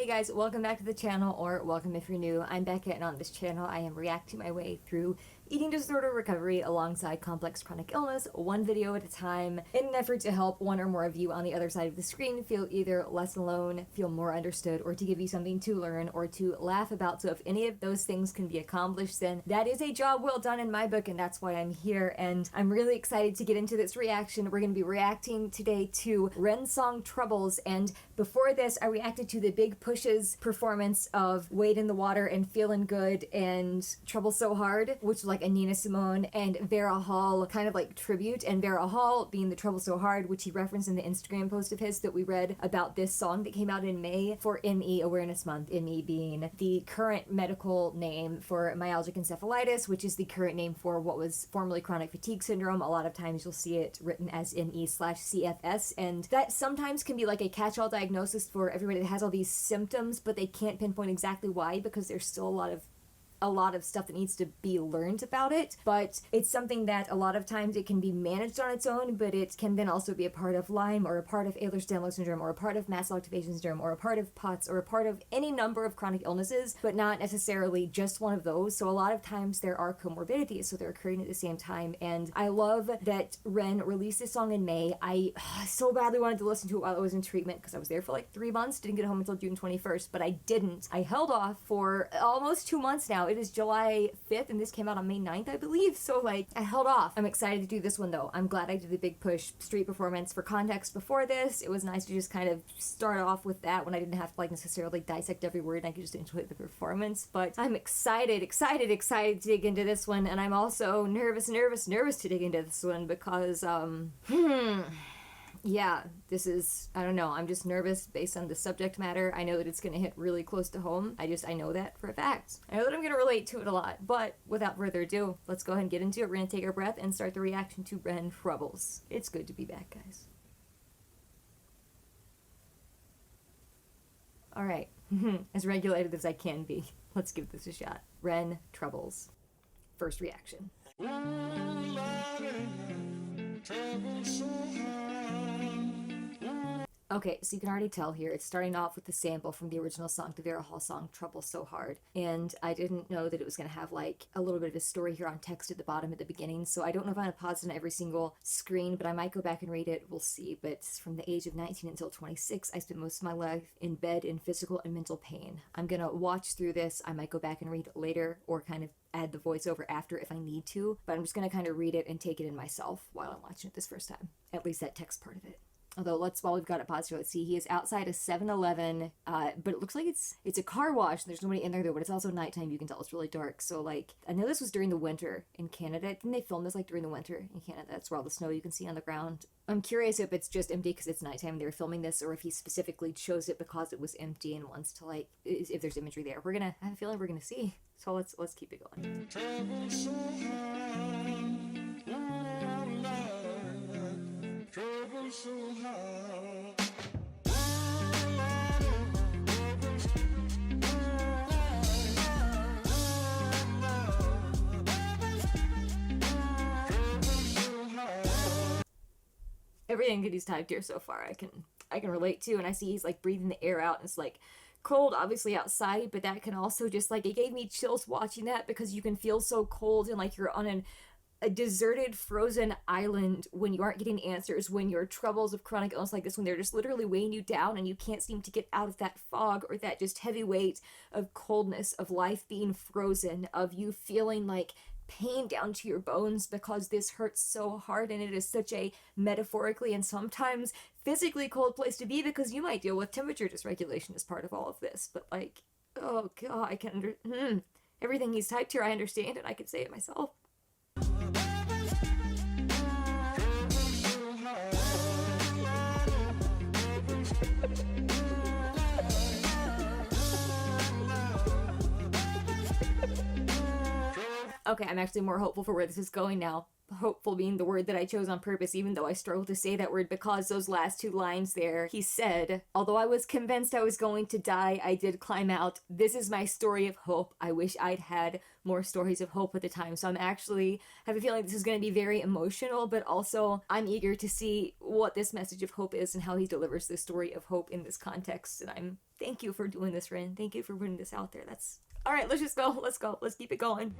Hey guys, welcome back to the channel, or welcome if you're new. I'm Becca, and on this channel I am reacting my way through eating disorder recovery alongside complex chronic illness, one video at a time, in an effort to help one or more of you on the other side of the screen feel either less alone, feel more understood, or to give you something to learn or to laugh about. So if any of those things can be accomplished, then that is a job well done in my book, and that's why I'm here. And I'm really excited to get into this reaction. We're going to be reacting today to Ren's song Troubles, and before this I reacted to the Big Push's performance of Wade in the Water and Feeling Good and Trouble So Hard, which was like a Nina Simone and Vera Hall kind of like tribute, and Vera Hall being the Trouble So Hard, which he referenced in the Instagram post of his that we read about this song that came out in May for ME Awareness Month, ME being the current medical name for myalgic encephalitis, which is the current name for what was formerly chronic fatigue syndrome. A lot of times you'll see it written as ME/CFS, and that sometimes can be like a catch-all diagnosis for everybody that has all these symptoms, but they can't pinpoint exactly why because there's still a lot of stuff that needs to be learned about it. But it's something that a lot of times it can be managed on its own, but it can then also be a part of Lyme, or a part of Ehlers-Danlos syndrome, or a part of mast cell activation syndrome, or a part of POTS, or a part of any number of chronic illnesses, but not necessarily just one of those. So a lot of times there are comorbidities, so they're occurring at the same time. And I love that Ren released this song in May. I so badly wanted to listen to it while I was in treatment because I was there for like 3 months, didn't get home until June 21st, but I didn't. I held off for almost 2 months now. It is July 5th, and this came out on May 9th, I believe, so like, I held off. I'm excited to do this one though. I'm glad I did the Big Push street performance. For context, before this, it was nice to just kind of start off with that when I didn't have to like necessarily dissect every word and I could just enjoy the performance. But I'm excited to dig into this one, and I'm also nervous to dig into this one because, yeah, this is, I don't know, I'm just nervous based on the subject matter. I know that it's going to hit really close to home. I know that for a fact. I know that I'm going to relate to it a lot, but without further ado, let's go ahead and get into it. We're going to take our breath and start the reaction to Ren Troubles. It's good to be back, guys. Alright, as regulated as I can be, let's give this a shot. Ren Troubles. First reaction. Okay, so you can already tell here, it's starting off with the sample from the original song, the Vera Hall song, Trouble So Hard. And I didn't know that it was going to have like a little bit of a story here on text at the bottom at the beginning, so I don't know if I'm going to pause it on every single screen, but I might go back and read it, we'll see. But from the age of 19 until 26, I spent most of my life in bed in physical and mental pain. I'm going to watch through this, I might go back and read it later, or kind of add the voiceover after if I need to, but I'm just going to kind of read it and take it in myself while I'm watching it this first time. At least that text part of it. Although, while we've got it paused here, let's see. He is outside a 7-Eleven, but it looks like it's a car wash. There's nobody in there, though, but it's also nighttime. You can tell it's really dark. So, like, I know this was during the winter in Canada. Didn't they film this, like, during the winter in Canada? That's where all the snow you can see on the ground. I'm curious if it's just empty because it's nighttime and they were filming this, or if he specifically chose it because it was empty and wants to, like, if there's imagery there. I have a feeling we're gonna see. So let's keep it going. Everything that he's typed here so far I can relate to, and I see he's like breathing the air out, and it's like cold obviously outside, but that can also just like, it gave me chills watching that because you can feel so cold and like you're on a deserted frozen island when you aren't getting answers, when your troubles of chronic illness like this, when they're just literally weighing you down and you can't seem to get out of that fog or that just heavy weight of coldness, of life being frozen, of you feeling like pain down to your bones because this hurts so hard, and it is such a metaphorically and sometimes physically cold place to be because you might deal with temperature dysregulation as part of all of this. But like, oh god, I can everything he's typed here I understand, and I could say it myself. Okay, I'm actually more hopeful for where this is going now. Hopeful being the word that I chose on purpose, even though I struggle to say that word because those last 2 lines there, he said, although I was convinced I was going to die, I did climb out. This is my story of hope. I wish I'd had more stories of hope at the time. So I'm actually have a feeling this is going to be very emotional, but also I'm eager to see what this message of hope is and how he delivers this story of hope in this context. And thank you for doing this, Rin. Thank you for putting this out there. That's all right. Let's just go. Let's go. Let's keep it going.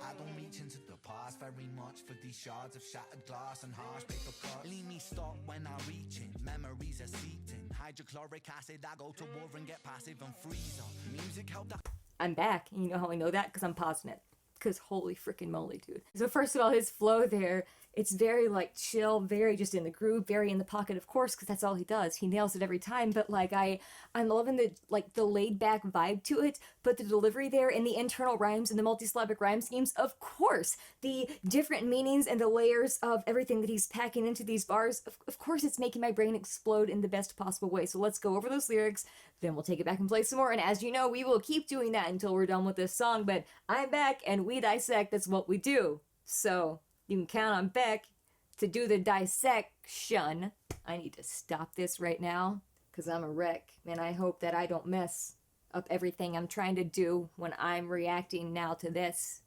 I don't reach into the past very much for these shards of shattered glass and harsh paper cuts. Leave me stop when I reach in, memories are seeped in. Hydrochloric acid, I go to war and get passive and freeze up. Music helped. I'm back. You know how I know that? Because I'm pausing it. Because holy freaking moly, dude. So first of all, his flow there, it's very like chill, very just in the groove, very in the pocket, of course, because that's all he does. He nails it every time. But like I'm loving the laid back vibe to it, but the delivery there and the internal rhymes and the multisyllabic rhyme schemes, of course, the different meanings and the layers of everything that he's packing into these bars, of course it's making my brain explode in the best possible way. So let's go over those lyrics, then we'll take it back and play some more. And as you know, we will keep doing that until we're done with this song, but I'm back and we dissect, that's what we do. So you can count on Beck to do the dissection. I need to stop this right now because I'm a wreck, and I hope that I don't mess up everything I'm trying to do when I'm reacting now to this.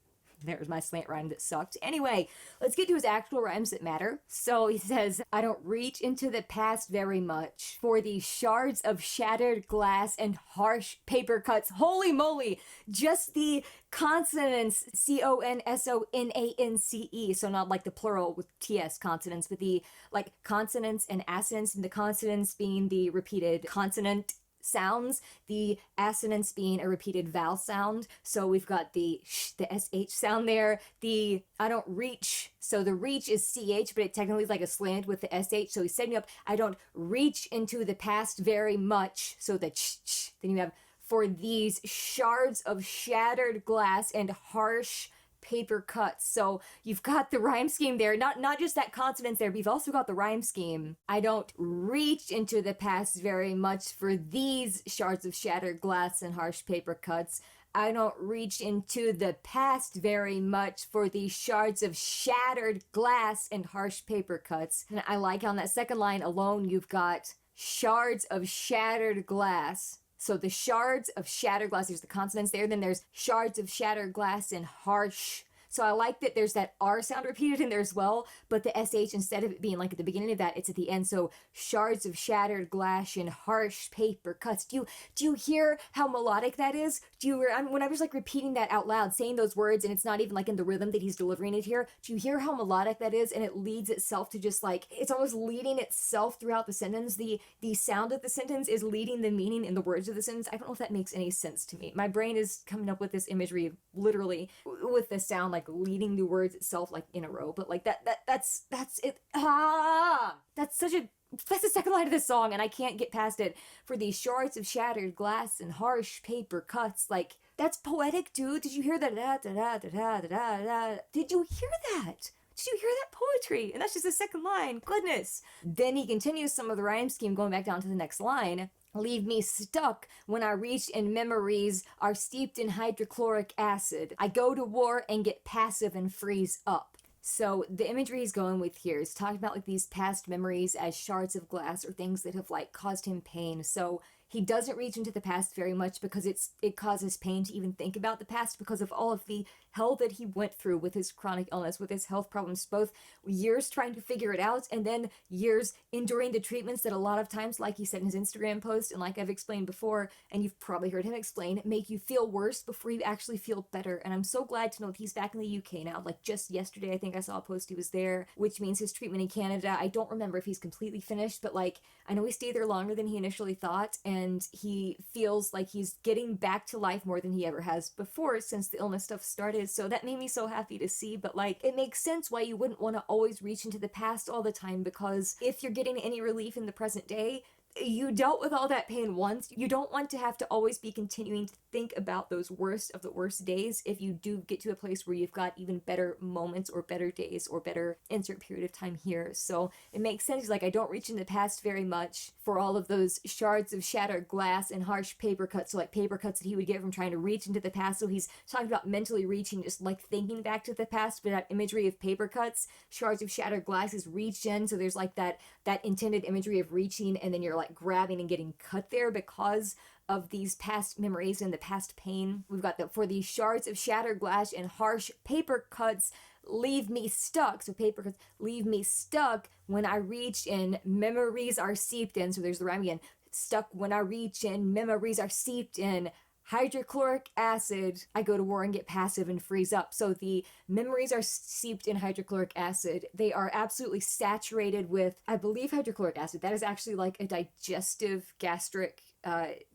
There's my slant rhyme that sucked. Anyway, let's get to his actual rhymes that matter. So he says, I don't reach into the past very much for the shards of shattered glass and harsh paper cuts. Holy moly! Just the consonants, consonance. So not like the plural with ts consonants, but the like consonants and assonants, and the consonants being the repeated consonant sounds, the assonance being a repeated vowel sound. So we've got the sh, the sh sound there. The I don't reach, so the reach is ch, but it technically is like a slant with the sh. So he's setting me up. I don't reach into the past very much. So the ch. Then you have for these shards of shattered glass and harsh paper cuts. So you've got the rhyme scheme there, not just that consonants there, but you've also got the rhyme scheme. I don't reach into the past very much for these shards of shattered glass and harsh paper cuts. I don't reach into the past very much for these shards of shattered glass and harsh paper cuts. And I like on that second line alone, you've got shards of shattered glass. So the shards of shattered glass, there's the consonants there, then there's shards of shattered glass and harsh. So I like that there's that R sound repeated in there as well, but the SH, instead of it being like at the beginning of that, it's at the end. So shards of shattered glass and harsh paper cuts. Do you hear how melodic that is? When I was like repeating that out loud, saying those words, and it's not even like in the rhythm that he's delivering it here, do you hear how melodic that is? And it leads itself to just like, it's almost leading itself throughout the sentence. The sound of the sentence is leading the meaning in the words of the sentence. I don't know if that makes any sense to me. My brain is coming up with this imagery literally with the sound like leading the words itself like in a row, but like that's it. That's the second line of this song, and I can't get past it. For these shards of shattered glass and harsh paper cuts, like that's poetic, dude. Did you hear that? Did you hear that? Did you hear that poetry? And that's just the second line. Goodness. Then he continues some of the rhyme scheme, going back down to the next line. Leave me stuck when I reach and memories are steeped in hydrochloric acid. I go to war and get passive and freeze up. So the imagery he's going with here is talking about like these past memories as shards of glass or things that have like caused him pain. So he doesn't reach into the past very much because it causes pain to even think about the past because of all of the hell that he went through with his chronic illness, with his health problems, both years trying to figure it out and then years enduring the treatments that a lot of times, like he said in his Instagram post, and like I've explained before, and you've probably heard him explain, make you feel worse before you actually feel better. And I'm so glad to know that he's back in the UK now. Like just yesterday, I think I saw a post he was there, which means his treatment in Canada, I don't remember if he's completely finished, but like I know he stayed there longer than he initially thought, and he feels like he's getting back to life more than he ever has before since the illness stuff started. So that made me so happy to see, but like it makes sense why you wouldn't want to always reach into the past all the time, because if you're getting any relief in the present day, you dealt with all that pain once. You don't want to have to always be continuing to think about those worst of the worst days if you do get to a place where you've got even better moments or better days or better insert period of time here. So it makes sense. Like, I don't reach in the past very much for all of those shards of shattered glass and harsh paper cuts. So like paper cuts that he would get from trying to reach into the past. So he's talking about mentally reaching, just like thinking back to the past, but that imagery of paper cuts, shards of shattered glass is reached in. So there's like that intended imagery of reaching, and then you're like grabbing and getting cut there because of these past memories and the past pain. We've got for the shards of shattered glass and harsh paper cuts leave me stuck. So paper cuts leave me stuck when I reach in, memories are seeped in. So there's the rhyme again. Stuck when I reach in, memories are seeped in. Hydrochloric acid, I go to war and get passive and freeze up. So the memories are seeped in hydrochloric acid. They are absolutely saturated with, I believe, hydrochloric acid. That is actually like a digestive gastric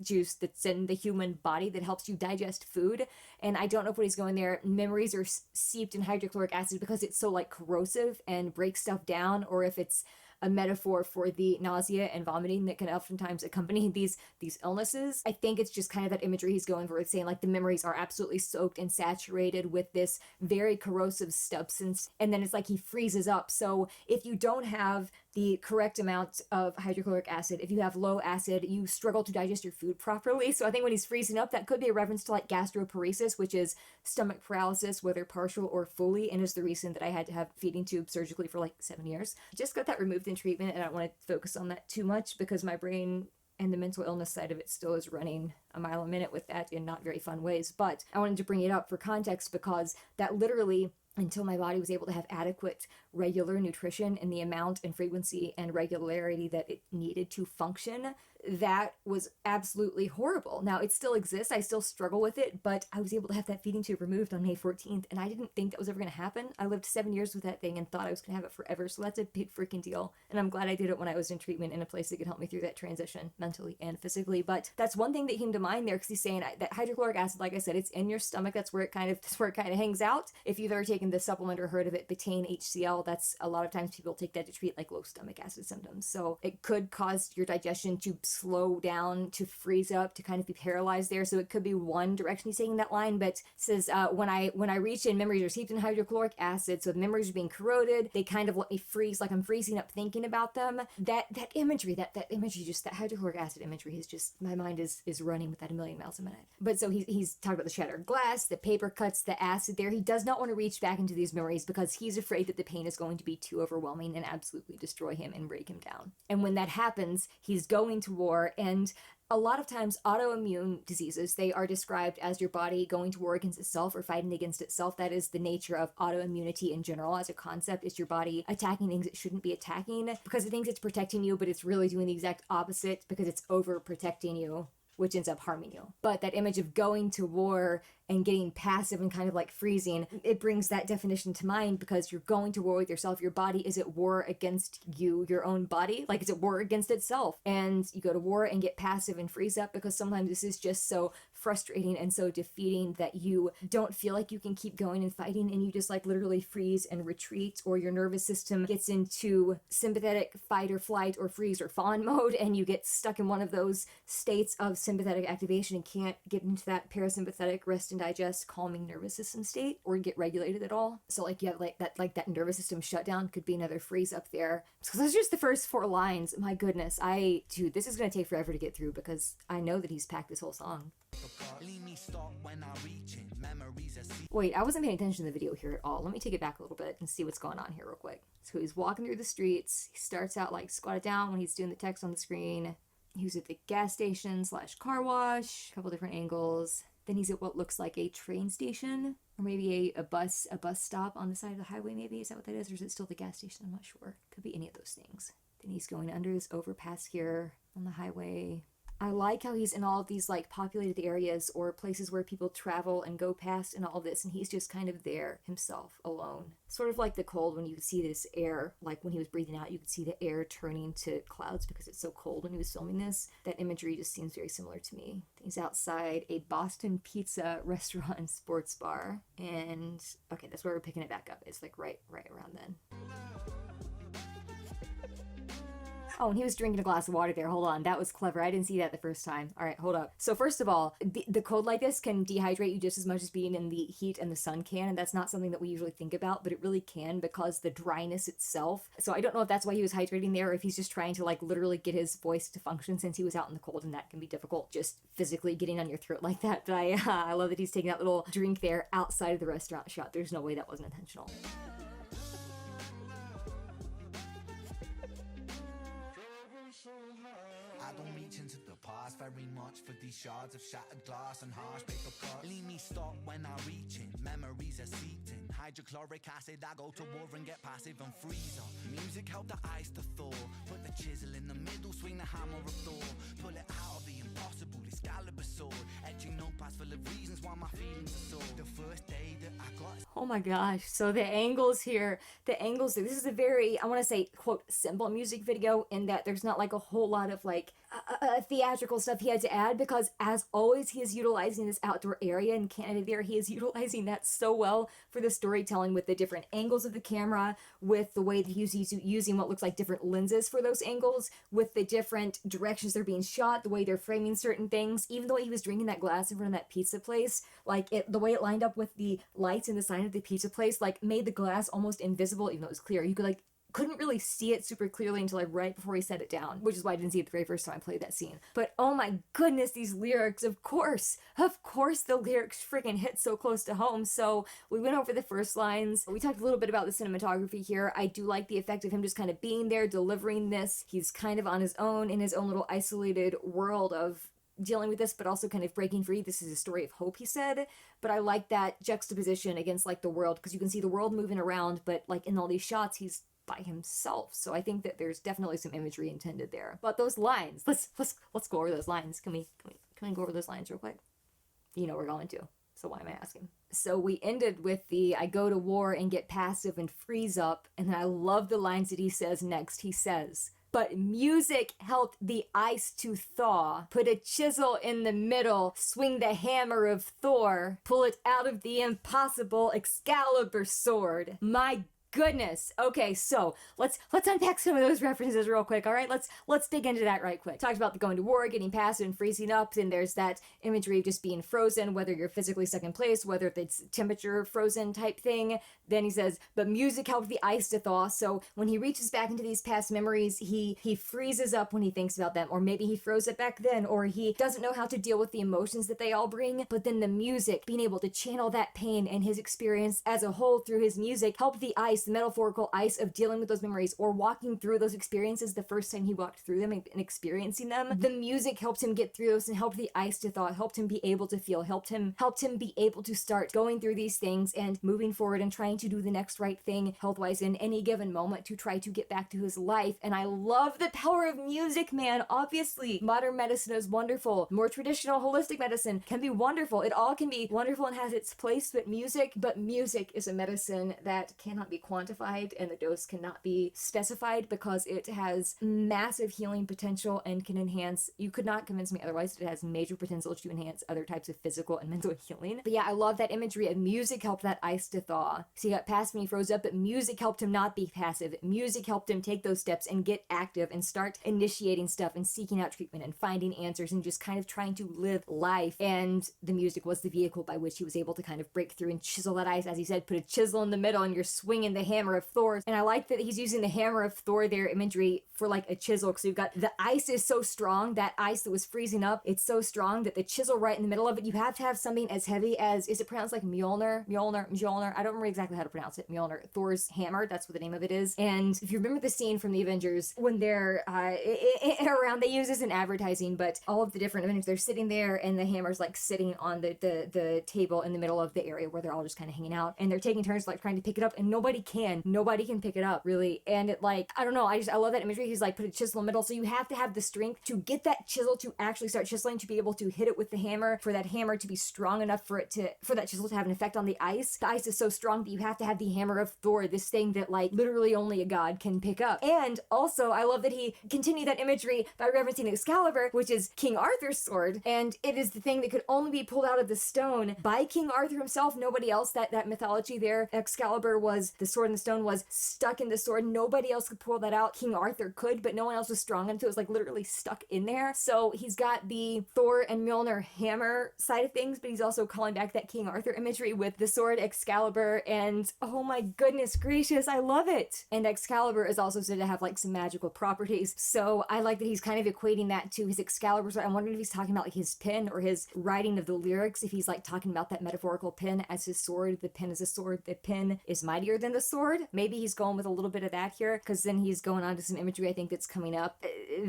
juice that's in the human body that helps you digest food. And I don't know if what he's going there. Memories are seeped in hydrochloric acid because it's so like corrosive and breaks stuff down, or if it's a metaphor for the nausea and vomiting that can oftentimes accompany these illnesses. I think it's just kind of that imagery he's going for. It's saying like the memories are absolutely soaked and saturated with this very corrosive substance, and then it's like he freezes up. So if you don't have the correct amount of hydrochloric acid, if you have low acid, you struggle to digest your food properly. So I think when he's freezing up, that could be a reference to like gastroparesis, which is stomach paralysis, whether partial or fully, and is the reason that I had to have feeding tube surgically for like 7 years. Just got that removed in treatment, and I don't want to focus on that too much because my brain and the mental illness side of it still is running a mile a minute with that in not very fun ways. But I wanted to bring it up for context because that literally, until my body was able to have adequate regular nutrition in the amount and frequency and regularity that it needed to function, that was absolutely horrible. Now, it still exists. I still struggle with it, but I was able to have that feeding tube removed on May 14th, and I didn't think that was ever going to happen. I lived 7 years with that thing and thought I was going to have it forever, so that's a big freaking deal. And I'm glad I did it when I was in treatment in a place that could help me through that transition mentally and physically. But that's one thing that came to mind there, because he's saying that hydrochloric acid, like I said, it's in your stomach. That's where it kind of hangs out. If you've ever taken the supplement or heard of it, betaine HCl, that's a lot of times people take that to treat like low stomach acid symptoms. So it could cause your digestion to slow down, to freeze up, to kind of be paralyzed there. So it could be one direction he's taking that line, but says when I reach in, memories are seeped in hydrochloric acid, so the memories are being corroded. They kind of let me freeze, like I'm freezing up thinking about them. That imagery, that imagery, just that hydrochloric acid imagery is just, my mind is running with that a million miles a minute. But so he's talking about the shattered glass, the paper cuts, the acid there. He does not want to reach back into these memories because he's afraid that the pain is going to be too overwhelming and absolutely destroy him and break him down. And when that happens, he's going to war. And a lot of times autoimmune diseases, they are described as your body going to war against itself or fighting against itself. That is the nature of autoimmunity in general as a concept. It's your body attacking things it shouldn't be attacking because it thinks it's protecting you, but it's really doing the exact opposite because it's overprotecting you, which ends up harming you. But that image of going to war and getting passive and kind of like freezing, it brings that definition to mind because you're going to war with yourself. Your body is at war against you, your own body, like it's at war against itself. And you go to war and get passive and freeze up because sometimes this is just so frustrating and so defeating that you don't feel like you can keep going and fighting, and you just like literally freeze and retreat, or your nervous system gets into sympathetic fight or flight or freeze or fawn mode, and you get stuck in one of those states of sympathetic activation and can't get into that parasympathetic rest and digest calming nervous system state or get regulated at all. So like you have that nervous system shutdown could be another freeze up there. So those are just the first 4 lines. My goodness, dude, this is gonna take forever to get through because I know that he's packed this whole song. Wait, I wasn't paying attention to the video here at all. Let me take it back a little bit and see what's going on here real quick. So he's walking through the streets. He starts out like squatted down when he's doing the text on the screen. He was at the gas station / car wash, a couple different angles. Then he's at what looks like a train station, or maybe a bus stop on the side of the highway, maybe. Is that what that is? Or is it still the gas station? I'm not sure. Could be any of those things. Then he's going under this overpass here on the highway. I like how he's in all of these like populated areas or places where people travel and go past and all of this, and he's just kind of there himself, alone. Sort of like the cold when you could see this air, like when he was breathing out, you could see the air turning to clouds because it's so cold when he was filming this. That imagery just seems very similar to me. He's outside a Boston pizza restaurant and sports bar, and okay, that's where we're picking it back up. It's like right around then. Oh, and he was drinking a glass of water there. Hold on. That was clever. I didn't see that the first time. All right, hold up. So first of all, the cold like this can dehydrate you just as much as being in the heat and the sun can, and that's not something that we usually think about, but it really can because the dryness itself. So I don't know if that's why he was hydrating there, or if he's just trying to like literally get his voice to function since he was out in the cold, and that can be difficult just physically getting on your throat like that. But I love that he's taking that little drink there outside of the restaurant shot. There's no way that wasn't intentional. I don't reach into the past very much for these shards of shattered glass and harsh paper cuts. Leave me stop when I reach in, memories are seeped in. Hydrochloric acid, I go to war and get passive and freeze up. Music help the ice to thaw. Put the chisel in the middle, swing the hammer of Thor. Pull it out of the impossible, Excalibur sword. Etching notepads full of reasons why my feelings are sore. The first day that I got... Oh my gosh, so the angles here, this is a very, I want to say, quote, simple music video in that there's not like a whole lot of like theatrical stuff he had to add, because as always he is utilizing this outdoor area in Canada there. He is utilizing that so well for the storytelling with the different angles of the camera, with the way that he's using what looks like different lenses for those angles, with the different directions they're being shot, the way they're framing certain things. Even the way he was drinking that glass in front of that pizza place, like the way it lined up with the lights and the sign of the pizza place, like made the glass almost invisible, even though it was clear. You could couldn't really see it super clearly until like right before he set it down, which is why I didn't see it the very first time I played that scene. But oh my goodness, these lyrics, of course the lyrics freaking hit so close to home. So we went over the first lines. We talked a little bit about the cinematography here. I do like the effect of him just kind of being there, delivering this. He's kind of on his own in his own little isolated world of dealing with this, but also kind of breaking free. This is a story of hope, he said. But I like that juxtaposition against like the world, because you can see the world moving around, but like in all these shots, he's by himself. So I think that there's definitely some imagery intended there. But those lines, let's go over those lines. Can we go over those lines real quick? You know we're going to. So why am I asking? So we ended with the I go to war and get passive and freeze up, and then I love the lines that he says next. He says, but music helped the ice to thaw. Put a chisel in the middle, swing the hammer of Thor, pull it out of the impossible Excalibur sword. My goodness. Okay, so let's unpack some of those references real quick. All right, let's dig into that right quick. Talked about the going to war, getting passive and freezing up. Then there's that imagery of just being frozen, whether you're physically stuck in place, whether it's temperature frozen type thing. Then he says, but music helped the ice to thaw. So when he reaches back into these past memories, he freezes up when he thinks about them, or maybe he froze it back then, or he doesn't know how to deal with the emotions that they all bring. But then the music, being able to channel that pain and his experience as a whole through his music, helped the ice, the metaphorical ice of dealing with those memories or walking through those experiences the first time he walked through them and experiencing them. The music helped him get through those and helped the ice to thaw, helped him be able to feel, helped him be able to start going through these things and moving forward and trying to do the next right thing health-wise in any given moment to try to get back to his life. And I love the power of music, man. Obviously, modern medicine is wonderful. More traditional holistic medicine can be wonderful. It all can be wonderful and has its place, but music is a medicine that cannot be quantified, and the dose cannot be specified, because it has massive healing potential and can enhance, you could not convince me otherwise, it has major potential to enhance other types of physical and mental healing. But yeah, I love that imagery of music helped that ice to thaw. So he got past when he froze up, but music helped him not be passive. Music helped him take those steps and get active and start initiating stuff and seeking out treatment and finding answers and just kind of trying to live life. And the music was the vehicle by which he was able to kind of break through and chisel that ice. As he said, put a chisel in the middle and you're swinging the hammer of Thor. And I like that he's using the hammer of Thor there imagery for like a chisel, because you've got the ice is so strong, that ice that was freezing up, it's so strong that the chisel right in the middle of it, you have to have something as heavy as, is it pronounced like Mjolnir? I don't remember exactly how to pronounce it. Mjolnir, Thor's hammer, that's what the name of it is. And if you remember the scene from the Avengers when they're around, they use this in advertising, but all of the different Avengers, they're sitting there and the hammer's like sitting on the table in the middle of the area where they're all just kind of hanging out, and they're taking turns like trying to pick it up, and nobody can pick it up really. And it like, I don't know, I love that imagery. He's like, put a chisel in the middle, so you have to have the strength to get that chisel to actually start chiseling, to be able to hit it with the hammer, for that hammer to be strong enough for that chisel to have an effect on the ice. The ice is so strong that you have to have the hammer of Thor, this thing that like literally only a god can pick up. And also I love that he continued that imagery by referencing Excalibur, which is King Arthur's sword, and it is the thing that could only be pulled out of the stone by King Arthur himself, nobody else. That mythology there, Excalibur was the sword sword in the stone was stuck in the sword. Nobody else could pull that out. King Arthur could, but no one else was strong enough. It was like literally stuck in there. So he's got the Thor and Mjolnir hammer side of things, but he's also calling back that King Arthur imagery with the sword Excalibur, and oh my goodness gracious, I love it. And Excalibur is also said to have like some magical properties, so I like that he's kind of equating that to his Excalibur. So I'm wondering if he's talking about like his pen or his writing of the lyrics, if he's like talking about that metaphorical pen as his sword. The pen is a sword, the pen is mightier than the sword. Maybe he's going with a little bit of that here, because then he's going on to some imagery I think that's coming up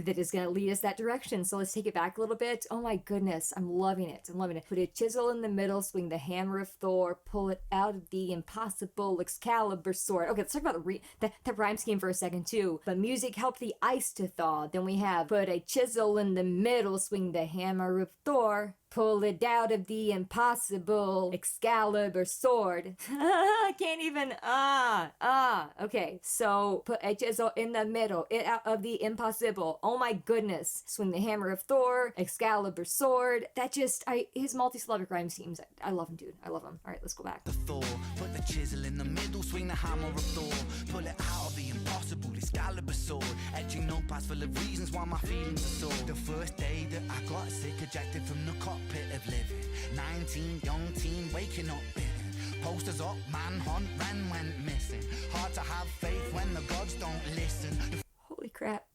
that is going to lead us that direction. So let's take it back a little bit. Oh my goodness, I'm loving it. I'm loving it. Put a chisel in the middle, swing the hammer of Thor, pull it out of the impossible Excalibur sword. Okay, let's talk about the rhyme scheme for a second too. But music helped the ice to thaw. Then we have put a chisel in the middle, swing the hammer of Thor, pull it out of the impossible Excalibur sword. I can't even, okay. So put a chisel in the middle, it out of the impossible. Oh my goodness. Swing the hammer of Thor, Excalibur sword. That just, his multi-syllabic rhyme schemes, I love him, dude. I love him. All right, let's go back. The Thor, put the chisel in the middle, swing the hammer of Thor, pull it out of the impossible Excalibur sword, etching notepads full of reasons why my feelings are sore. The first day that I got sick, ejected from the cockpit of living, 19, young teen, waking up bitten, posters up, manhunt, ran, went missing, hard to have faith when the gods don't listen. Holy crap.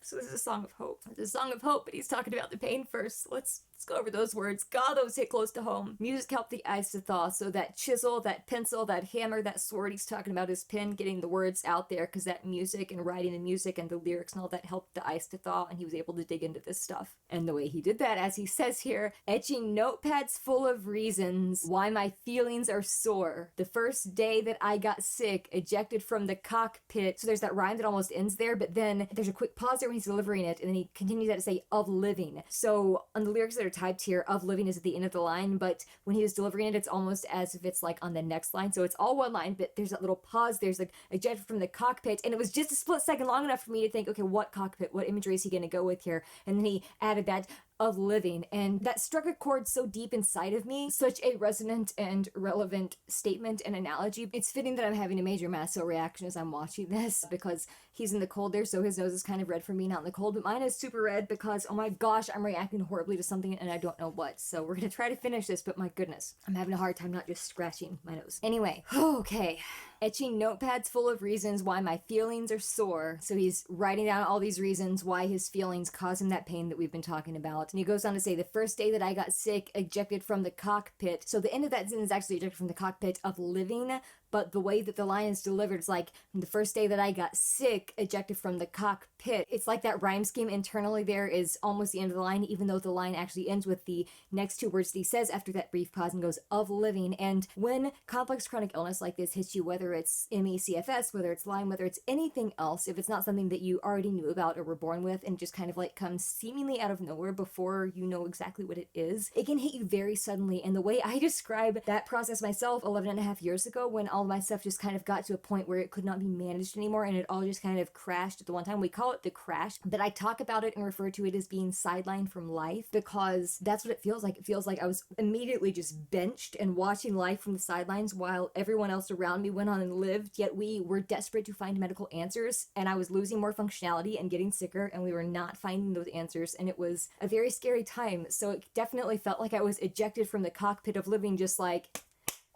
So this is a song of hope. It's a song of hope, but he's talking about the pain first. Let's go over those words. God, those hit close to home. Music helped the ice to thaw. So that chisel, that pencil, that hammer, that sword, he's talking about his pen, getting the words out there, because that music and writing the music and the lyrics and all that helped the ice to thaw, and he was able to dig into this stuff. And the way he did that, as he says here, etching notepads full of reasons why my feelings are sore. The first day that I got sick, ejected from the cockpit. So there's that rhyme that almost ends there, but then there's a quick pause there when he's delivering it, and then he continues that to say of living. So on the lyrics that are typed here, of living is at the end of the line, but when he was delivering it, it's almost as if it's like on the next line. So it's all one line, but there's that little pause. There's like ejected from the cockpit, and it was just a split second long enough for me to think, okay, what cockpit, what imagery is he going to go with here? And then he added that of living, and that struck a chord so deep inside of me. Such a resonant and relevant statement and analogy. It's fitting that I'm having a major mast cell reaction as I'm watching this, because he's in the cold there, so his nose is kind of red for me, not in the cold, but mine is super red because, oh my gosh, I'm reacting horribly to something and I don't know what. So we're gonna try to finish this, but my goodness, I'm having a hard time not just scratching my nose. Anyway, okay. Etching notepads full of reasons why my feelings are sore. So he's writing down all these reasons why his feelings cause him that pain that we've been talking about. And he goes on to say, the first day that I got sick, ejected from the cockpit. So the end of that sentence is actually ejected from the cockpit of living, but the way that the line is delivered is like, the first day that I got sick, ejected from the cockpit. It's like that rhyme scheme internally there is almost the end of the line, even though the line actually ends with the next two words that he says after that brief pause and goes, of living. And when complex chronic illness like this hits you, whether it's ME/CFS, whether it's Lyme, whether it's anything else, if it's not something that you already knew about or were born with and just kind of like comes seemingly out of nowhere before you know exactly what it is, it can hit you very suddenly. And the way I describe that process myself 11 and a half years ago, when all my stuff just kind of got to a point where it could not be managed anymore and it all just kind of crashed at the one time. We call it the crash, but I talk about it and refer to it as being sidelined from life, because that's what it feels like. It feels like I was immediately just benched and watching life from the sidelines while everyone else around me went on and lived, yet we were desperate to find medical answers, and I was losing more functionality and getting sicker, and we were not finding those answers, and it was a very scary time. So it definitely felt like I was ejected from the cockpit of living, just like,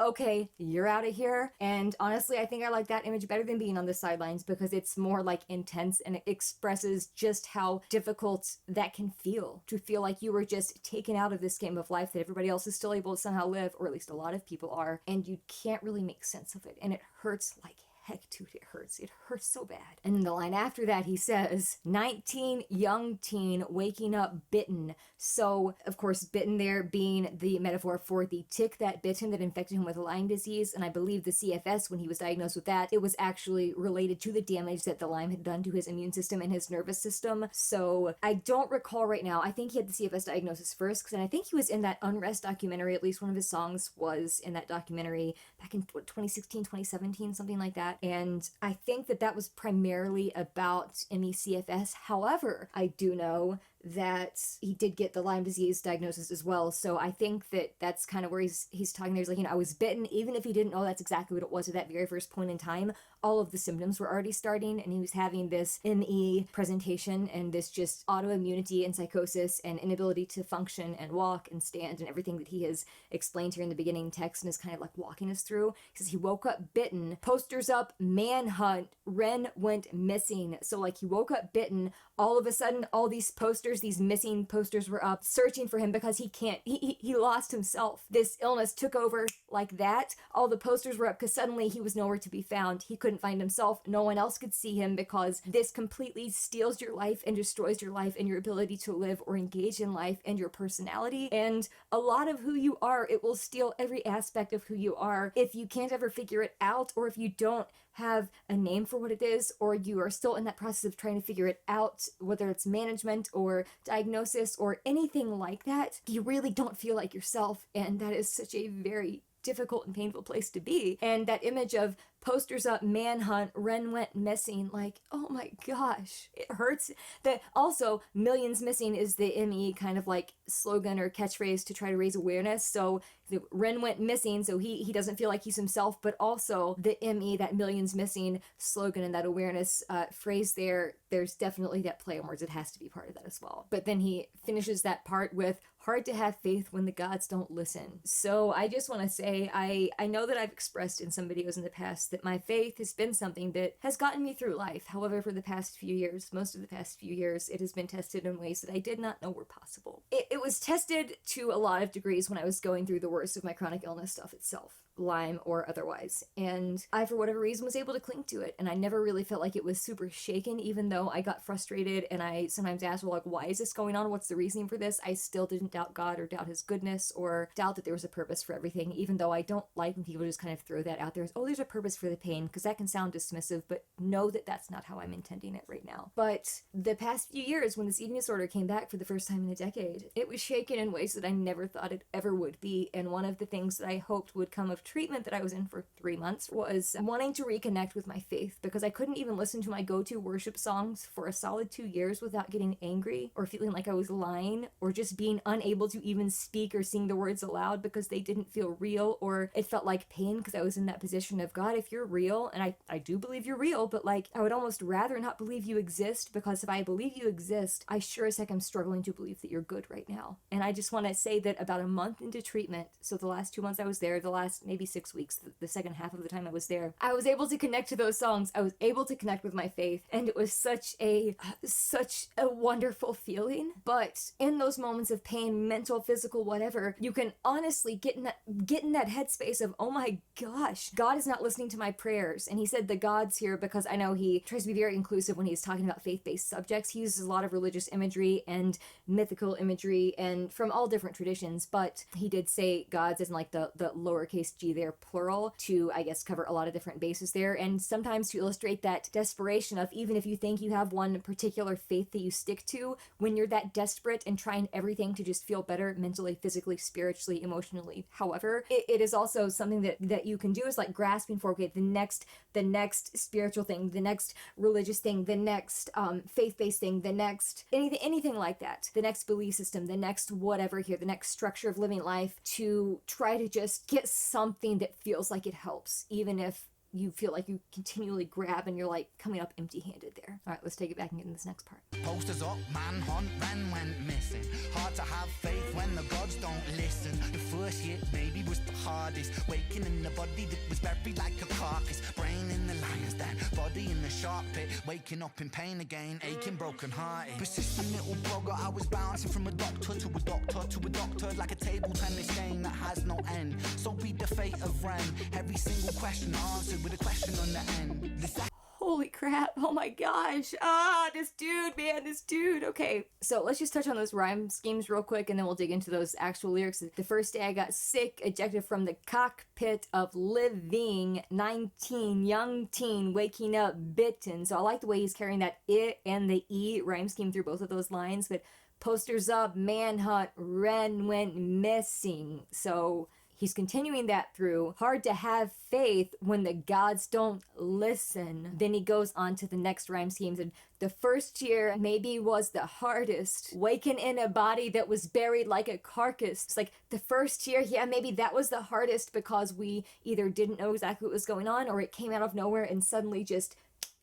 okay, you're out of here. And honestly, I think I like that image better than being on the sidelines, because it's more like intense and it expresses just how difficult that can feel, to feel like you were just taken out of this game of life that everybody else is still able to somehow live, or at least a lot of people are, and you can't really make sense of it. And it hurts like heck, dude, it hurts. It hurts so bad. And in the line after that, he says, 19, young teen, waking up bitten. So, of course, bitten there being the metaphor for the tick that bit him, that infected him with Lyme disease. And I believe the CFS, when he was diagnosed with that, it was actually related to the damage that the Lyme had done to his immune system and his nervous system. So I don't recall right now. I think he had the CFS diagnosis first, because I think he was in that Unrest documentary. At least one of his songs was in that documentary back in 2016, 2017, something like that. And I think that was primarily about ME/CFS. However, I do know that he did get the Lyme disease diagnosis as well. So I think that that's kind of where he's talking there. He's like, I was bitten, even if he didn't know that's exactly what it was at that very first point in time. All of the symptoms were already starting, and he was having this ME presentation and this just autoimmunity and psychosis and inability to function and walk and stand and everything that he has explained here in the beginning text and is kind of like walking us through. He says he woke up bitten, posters up, manhunt, Ren went missing. So like he woke up bitten, all of a sudden all these posters, these missing posters were up, searching for him because he lost himself. This illness took over like that. All the posters were up because suddenly he was nowhere to be found. He couldn't find himself. No one else could see him because this completely steals your life and destroys your life and your ability to live or engage in life and your personality and a lot of who you are. It will steal every aspect of who you are if you can't ever figure it out, or if you don't have a name for what it is, or you are still in that process of trying to figure it out, whether it's management or diagnosis or anything like that. You really don't feel like yourself, and that is such a very difficult and painful place to be. And that image of posters up, manhunt, Ren went missing, like, oh my gosh, it hurts. That also, millions missing is the ME kind of like slogan or catchphrase to try to raise awareness. So the Ren went missing, so he doesn't feel like he's himself, but also the ME, that millions missing slogan and that awareness phrase there's definitely that play on words. It has to be part of that as well. But then he finishes that part with, hard to have faith when the gods don't listen. So I just want to say, I know that I've expressed in some videos in the past that my faith has been something that has gotten me through life. However, for the past few years, most of the past few years, it has been tested in ways that I did not know were possible. It was tested to a lot of degrees when I was going through the worst of my chronic illness stuff itself, Lyme or otherwise. And I, for whatever reason, was able to cling to it. And I never really felt like it was super shaken, even though I got frustrated and I sometimes asked, well, like, why is this going on? What's the reasoning for this? I still didn't doubt God or doubt his goodness or doubt that there was a purpose for everything, even though I don't like when people just kind of throw that out there as, oh, there's a purpose for the pain, because that can sound dismissive, but know that that's not how I'm intending it right now. But the past few years, when this eating disorder came back for the first time in a decade, it was shaken in ways that I never thought it ever would be. And one of the things that I hoped would come of treatment that I was in for 3 months was wanting to reconnect with my faith, because I couldn't even listen to my go-to worship songs for a solid 2 years without getting angry or feeling like I was lying or just being unable to even speak or sing the words aloud because they didn't feel real, or it felt like pain because I was in that position of, God, if you're real, and I do believe you're real, but like I would almost rather not believe you exist, because if I believe you exist, I sure as heck am struggling to believe that you're good right now. And I just want to say that about a month into treatment, so the last 2 months I was there, the last maybe 6 weeks, the second half of the time I was there, I was able to connect to those songs. I was able to connect with my faith, and it was such a wonderful feeling. But in those moments of pain, mental, physical, whatever, you can honestly get in that headspace of, oh my gosh, God is not listening to my prayers. And he said the gods here because I know he tries to be very inclusive when he's talking about faith-based subjects. He uses a lot of religious imagery and mythical imagery and from all different traditions, but he did say gods as in like the lowercase g there, plural, to I guess cover a lot of different bases there, and sometimes to illustrate that desperation of, even if you think you have one particular faith that you stick to, when you're that desperate and trying everything to just feel better mentally, physically, spiritually, emotionally, however, it is also something that you can do, is like grasping for, okay, the next spiritual thing, the next religious thing, the next faith-based thing, the next anything like that, the next belief system, the next whatever here, the next structure of living life, to try to just get something that feels like it helps, even if you feel like you continually grab and you're like coming up empty-handed there. All right, let's take it back and get in this next part. Posters up, manhunt, Ren went missing. Hard to have faith when the gods don't listen. The first hit maybe was the hardest. Waking in the body that was buried like a carcass. Brain in the lion's den, body in the shark pit. Waking up in pain again, aching, broken hearted. Persistent little blogger, I was bouncing from a doctor to a doctor to a doctor, like a table tennis game that has no end. So be the fate of Ren. Every single question answered with a question on the end. Holy crap, oh my gosh, this dude. Okay, so let's just touch on those rhyme schemes real quick, and then we'll dig into those actual lyrics. The first day I got sick, ejected from the cockpit of living, 19, young teen, waking up, bitten. So I like the way he's carrying that I and the E rhyme scheme through both of those lines, but posters up, manhunt, Ren went missing. So He's continuing that through hard to have faith when the gods don't listen. Then he goes on to the next rhyme schemes, and the first year maybe was the hardest. Waking in a body that was buried like a carcass. It's like the first year, yeah, maybe that was the hardest because we either didn't know exactly what was going on or it came out of nowhere and suddenly just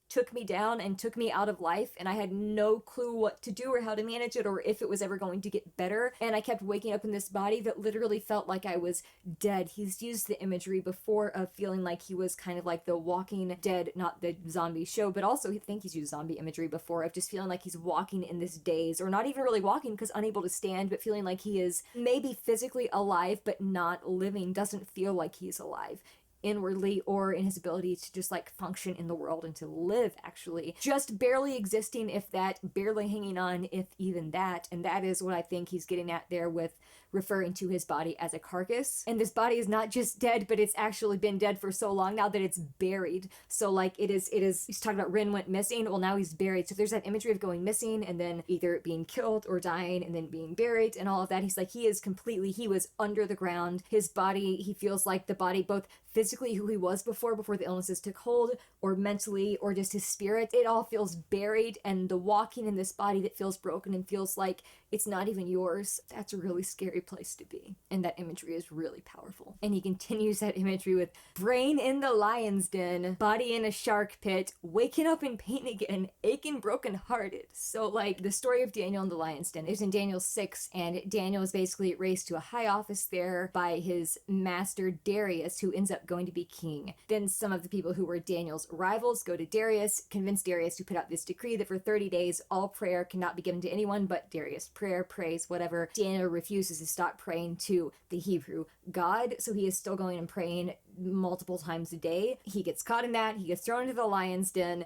took me down and took me out of life, and I had no clue what to do or how to manage it or if it was ever going to get better. And I kept waking up in this body that literally felt like I was dead. He's used the imagery before of feeling like he was kind of like the Walking Dead, not the zombie show, but also I think he's used zombie imagery before of just feeling like he's walking in this daze, or not even really walking because unable to stand, but feeling like he is maybe physically alive but not living, doesn't feel like he's alive inwardly or in his ability to just like function in the world and to live, actually just barely existing, if that, barely hanging on, if even that. And that is what I think he's getting at there with referring to his body as a carcass. And this body is not just dead, but it's actually been dead for so long now that it's buried. So like it is he's talking about Rin went missing, well now he's buried. So there's that imagery of going missing and then either being killed or dying and then being buried and all of that. He's like, he was under the ground. His body, he feels like the body, both physically who he was before the illnesses took hold, or mentally, or just his spirit, it all feels buried. And the walking in this body that feels broken and feels like it's not even yours, that's a really scary place to be. And that imagery is really powerful. And he continues that imagery with brain in the lion's den, body in a shark pit, waking up in pain again, aching broken hearted. So like the story of Daniel in the lion's den is in Daniel 6, and Daniel is basically raised to a high office there by his master Darius, who ends up going to be king. Then some of the people who were Daniel's rivals go to Darius, convince Darius to put out this decree that for 30 days all prayer cannot be given to anyone but Darius. Prayer, praise, whatever. Daniel refuses to stop praying to the Hebrew God, so he is still going and praying multiple times a day. He gets caught in that. He gets thrown into the lion's den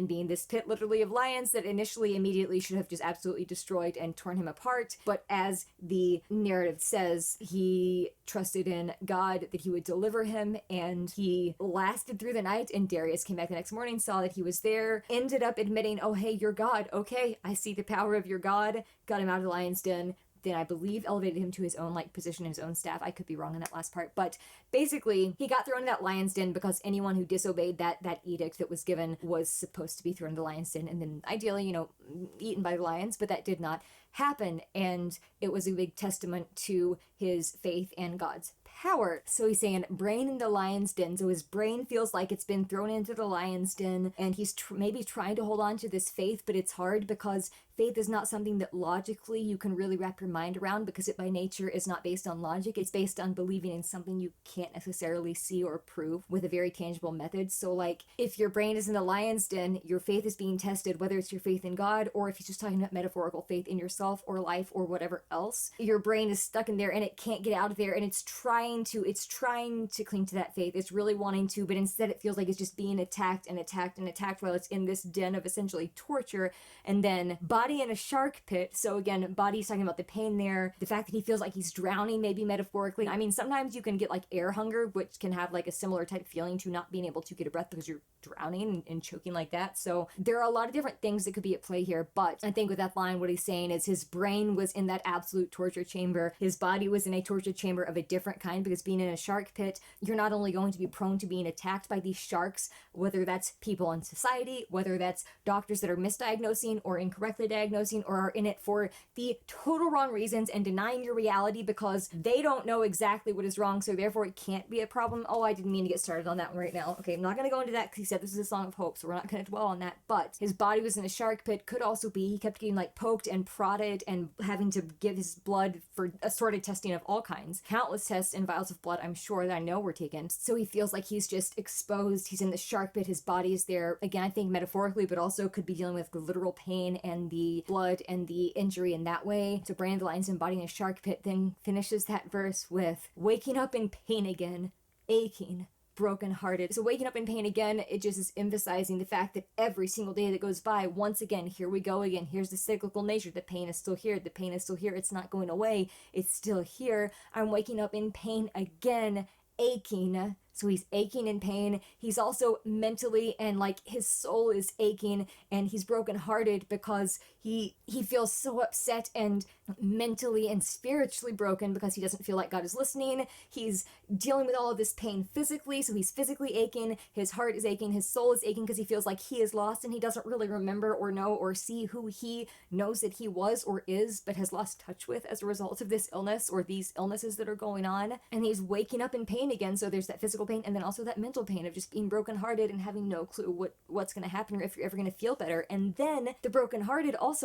being this pit literally of lions that initially immediately should have just absolutely destroyed and torn him apart. But as the narrative says, he trusted in God that he would deliver him, and he lasted through the night. And Darius came back the next morning, saw that he was there, ended up admitting, oh hey, you're God, okay, I see the power of your God, got him out of the lion's den. Then I believe elevated him to his own like position in his own staff. I could be wrong on that last part, but basically he got thrown in that lion's den because anyone who disobeyed that edict that was given was supposed to be thrown in the lion's den and then ideally, eaten by the lions, but that did not happen. And it was a big testament to his faith and God's power. So he's saying brain in the lion's den. So his brain feels like it's been thrown into the lion's den, and he's maybe trying to hold on to this faith, but it's hard because faith is not something that logically you can really wrap your mind around, because it by nature is not based on logic. It's based on believing in something you can't necessarily see or prove with a very tangible method. So like if your brain is in the lion's den, your faith is being tested, whether it's your faith in God or if he's just talking about metaphorical faith in yourself or life or whatever else. Your brain is stuck in there and it can't get out of there, and it's trying to cling to that faith. It's really wanting to, but instead it feels like it's just being attacked and attacked and attacked while it's in this den of essentially torture. And then body in a shark pit. So again, body's talking about the pain there, the fact that he feels like he's drowning, maybe metaphorically. I mean, sometimes you can get like air hunger, which can have like a similar type of feeling to not being able to get a breath because you're drowning and choking like that. So there are a lot of different things that could be at play here, but I think with that line, what he's saying is his brain was in that absolute torture chamber. His body was in a torture chamber of a different kind, because being in a shark pit, you're not only going to be prone to being attacked by these sharks, whether that's people in society, whether that's doctors that are misdiagnosing or incorrectly diagnosing or are in it for the total wrong reasons and denying your reality because they don't know exactly what is wrong, so therefore it can't be a problem. Oh, I didn't mean to get started on that one right now. Okay, I'm not going to go into that because he said this is a song of hope, so we're not going to dwell on that. But his body was in a shark pit. Could also be he kept getting like poked and prodded and having to give his blood for assorted testing of all kinds. Countless tests and vials of blood, I'm sure, that I know were taken. So he feels like he's just exposed. He's in the shark pit. His body is there. Again, I think metaphorically, but also could be dealing with the literal pain and the blood and the injury in that way. So Brand of the Lion's embodying a shark pit then finishes that verse with waking up in pain again, aching, brokenhearted. So waking up in pain again, it just is emphasizing the fact that every single day that goes by, once again, here we go again. Here's the cyclical nature. The pain is still here. The pain is still here. It's not going away. It's still here. I'm waking up in pain again, aching. So he's aching in pain. He's also mentally, and like his soul is aching, and he's brokenhearted because he feels so upset and mentally and spiritually broken because he doesn't feel like God is listening. He's dealing with all of this pain physically, so he's physically aching, his heart is aching, his soul is aching because he feels like he is lost and he doesn't really remember or know or see who he knows that he was or is but has lost touch with as a result of this illness or these illnesses that are going on. And he's waking up in pain again, so there's that physical pain and then also that mental pain of just being brokenhearted and having no clue what's going to happen or if you're ever going to feel better. And then the brokenhearted also,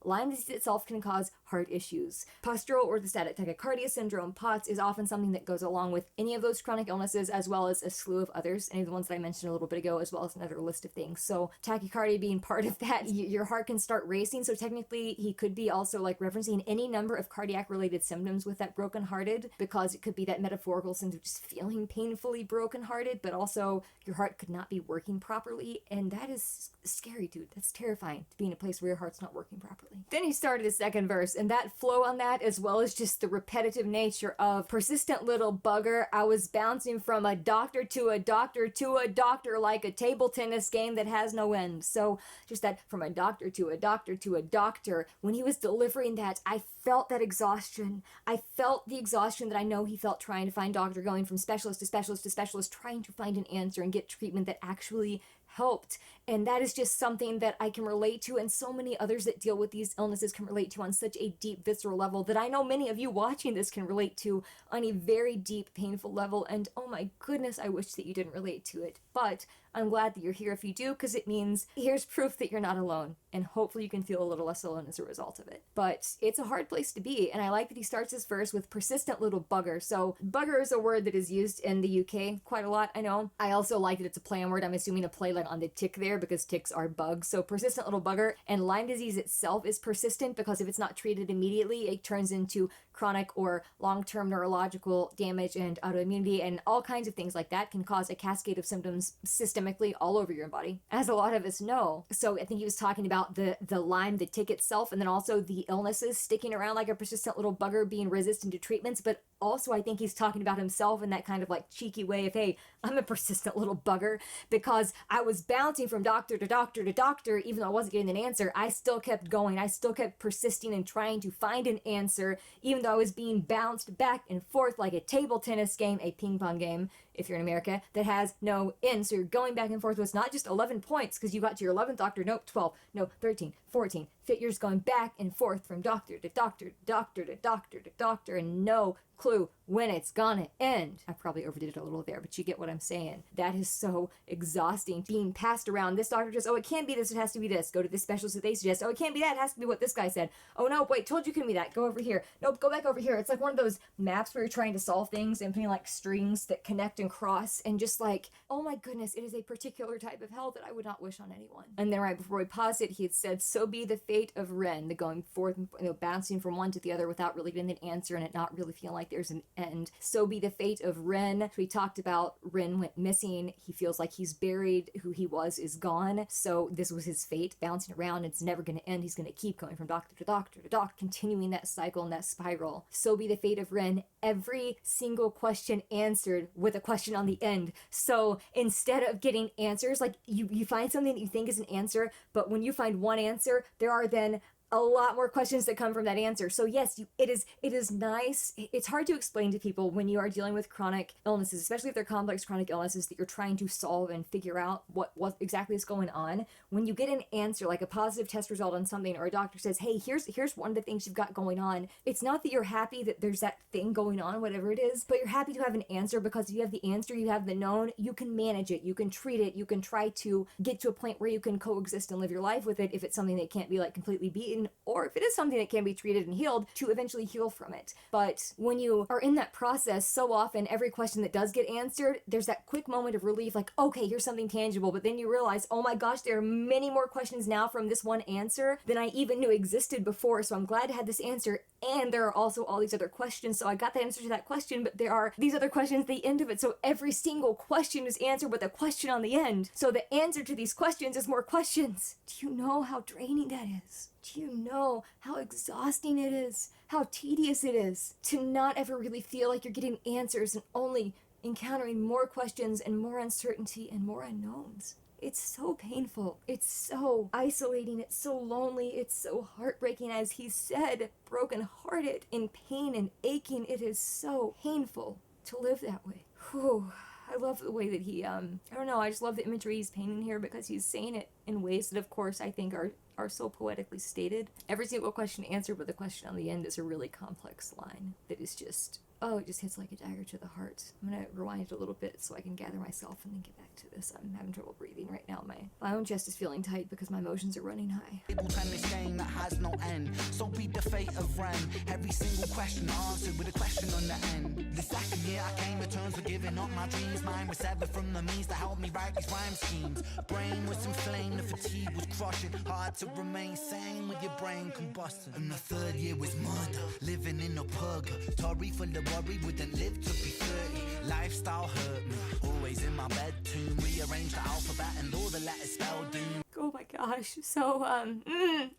Lyme disease itself can cause heart issues. Postural orthostatic tachycardia syndrome, POTS, is often something that goes along with any of those chronic illnesses, as well as a slew of others, any of the ones that I mentioned a little bit ago, as well as another list of things. So tachycardia being part of that, your heart can start racing, so technically he could be also like referencing any number of cardiac related symptoms with that brokenhearted, because it could be that metaphorical sense of just feeling painfully brokenhearted, but also your heart could not be working properly, and that is scary, dude. That's terrifying, to be in a place where your heart's not working properly. Then he started his second verse, and that flow on that, as well as just the repetitive nature of persistent little bugger. I was bouncing from a doctor to a doctor to a doctor like a table tennis game that has no end. So just that from a doctor to a doctor to a doctor, when he was delivering that, I felt that exhaustion. I felt the exhaustion that I know he felt trying to find doctor, going from specialist to specialist to specialist, trying to find an answer and get treatment that actually helped. And that is just something that I can relate to, and so many others that deal with these illnesses can relate to on such a deep, visceral level that I know many of you watching this can relate to on a very deep, painful level. And oh my goodness, I wish that you didn't relate to it. But I'm glad that you're here if you do, because it means here's proof that you're not alone, and hopefully you can feel a little less alone as a result of it. But it's a hard place to be, and I like that he starts his verse with persistent little bugger. So bugger is a word that is used in the UK quite a lot, I know. I also like that it's a play on word. I'm assuming a play like on the tick there, because ticks are bugs. So persistent little bugger. And Lyme disease itself is persistent because if it's not treated immediately, it turns into chronic or long-term neurological damage and autoimmunity, and all kinds of things like that can cause a cascade of symptoms systemically all over your body, as a lot of us know. So I think he was talking about the Lyme, the tick itself, and then also the illnesses sticking around like a persistent little bugger, being resistant to treatments. But also I think he's talking about himself in that kind of like cheeky way of, hey, I'm a persistent little bugger because I was bouncing from doctor to doctor to doctor. Even though I wasn't getting an answer, I still kept going. I still kept persisting and trying to find an answer, even though I was being bounced back and forth like a table tennis game, a ping pong game, if you're in America, that has no end. So you're going back and forth with not just 11 points because you got to your 11th doctor, nope, 12, no, 13, 14. You're just going back and forth from doctor to doctor to doctor to doctor to doctor, and no clue when it's gonna end. I probably overdid it a little there, but you get what I'm saying. That is so exhausting, being passed around. This doctor just, oh, it can't be this, it has to be this. Go to this specialist that they suggest. Oh, it can't be that, it has to be what this guy said. Oh no, wait, told you couldn't be that. Go over here. Nope, go back over here. It's like one of those maps where you're trying to solve things and putting like strings that connect and cross, and just like, oh my goodness, it is a particular type of hell that I would not wish on anyone. And then right before we paused it, he had said, so be the fate of Ren, the going forth and bouncing from one to the other without really getting an answer and it not really feeling like there's an end. So be the fate of Ren. So we talked about Ren went missing. He feels like he's buried. Who he was is gone. So this was his fate, bouncing around. It's never going to end. He's going to keep going from doctor to doctor to doctor, continuing that cycle and that spiral. So be the fate of Ren. Every single question answered with a question on the end. So instead of getting answers, like you find something that you think is an answer, but when you find one answer, there are then a lot more questions that come from that answer. So yes, it is nice. It's hard to explain to people when you are dealing with chronic illnesses, especially if they're complex chronic illnesses that you're trying to solve and figure out what exactly is going on. When you get an answer, like a positive test result on something, or a doctor says, hey, here's one of the things you've got going on. It's not that you're happy that there's that thing going on, whatever it is, but you're happy to have an answer, because if you have the answer, you have the known, you can manage it, you can treat it, you can try to get to a point where you can coexist and live your life with it if it's something that can't be like completely beaten, or if it is something that can be treated and healed, to eventually heal from it. But when you are in that process, so often every question that does get answered, there's that quick moment of relief, like, okay, here's something tangible, but then you realize, oh my gosh, there are many more questions now from this one answer than I even knew existed before, so I'm glad to have this answer, and there are also all these other questions, so I got the answer to that question, but there are these other questions at the end of it, so every single question is answered with a question on the end, so the answer to these questions is more questions. Do you know how draining that is? Do you know how exhausting it is? How tedious it is to not ever really feel like you're getting answers and only encountering more questions and more uncertainty and more unknowns. It's so painful. It's so isolating. It's so lonely. It's so heartbreaking. As he said, brokenhearted, in pain and aching. It is so painful to live that way. Whew. I love the way that he, I don't know, I just love the imagery he's painting here because he's saying it in ways that, of course, I think are so poetically stated. Every single question answered, but the question on the end is a really complex line that is just, oh, it just hits like a dagger to the heart. I'm gonna rewind it a little bit so I can gather myself and then get back to this. I'm having trouble breathing right now. My own chest is feeling tight because my emotions are running high. Tennis game that has no end. So be the fate of Ren. Every single question answered with a question on the end. The second year I came to terms with giving up my dreams. Mine was severed from the means to help me write these rhyme schemes. Brain was inflamed, the fatigue was crushing. Hard to remain sane with your brain combusting. And the third year was murder, living in a purgatory full of worry. Wouldn't live to be 30. Lifestyle hurt me. Always in my bed tomb. Rearrange the alphabet and all the letters spelled doom. Oh my gosh. So,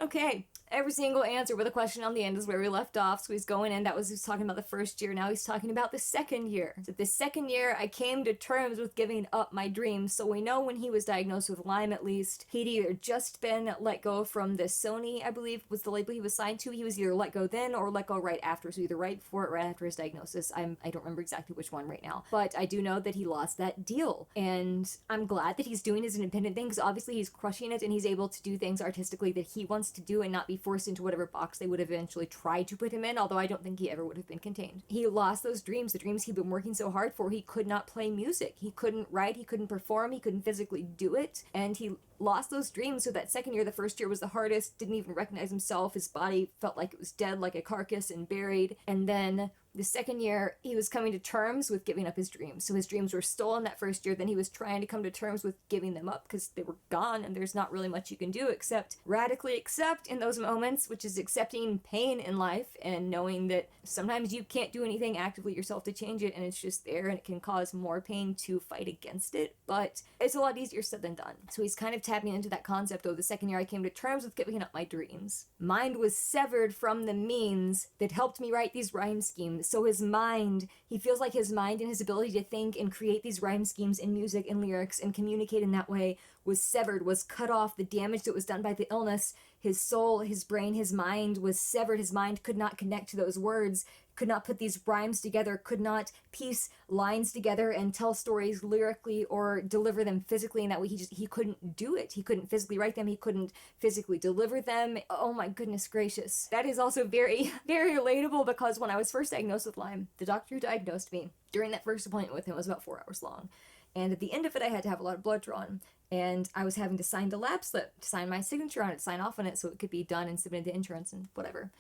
okay. Every single answer with a question on the end is where we left off. So he's going in. He's talking about the first year. Now he's talking about the second year. So the second year, I came to terms with giving up my dreams. So we know when he was diagnosed with Lyme, at least, he'd either just been let go from the Sony, I believe, was the label he was signed to. He was either let go then or let go right after. So either right before or right after his diagnosis. I don't remember exactly which one right now. But I do know that he lost that deal. And I'm glad that he's doing his independent thing because obviously he's crushing it and he's able to do things artistically that he wants to do and not be forced into whatever box they would eventually try to put him in, although I don't think he ever would have been contained. He lost those dreams, the dreams he'd been working so hard for. He could not play music. He couldn't write. He couldn't perform. He couldn't physically do it. And he lost those dreams. So that second year, the first year was the hardest, didn't even recognize himself. His body felt like it was dead, like a carcass and buried. And then the second year, he was coming to terms with giving up his dreams. So his dreams were stolen that first year. Then he was trying to come to terms with giving them up because they were gone and there's not really much you can do except radically accept in those moments, which is accepting pain in life and knowing that sometimes you can't do anything actively yourself to change it and it's just there and it can cause more pain to fight against it. But it's a lot easier said than done. So he's kind of tapping into that concept of the second year I came to terms with giving up my dreams. Mind was severed from the means that helped me write these rhyme schemes. So his mind, he feels like his mind and his ability to think and create these rhyme schemes in music and lyrics and communicate in that way was severed, was cut off. The damage that was done by the illness, his soul, his brain, his mind was severed. His mind could not connect to those words, could not put these rhymes together, could not piece lines together and tell stories lyrically or deliver them physically in that way. He couldn't do it. He couldn't physically write them. He couldn't physically deliver them. Oh my goodness gracious. That is also very, very relatable because when I was first diagnosed with Lyme, the doctor who diagnosed me, during that first appointment with him was about 4 hours long. And at the end of it, I had to have a lot of blood drawn. And I was having to sign the lab slip, to sign my signature on it, sign off on it so it could be done and submitted to insurance and whatever.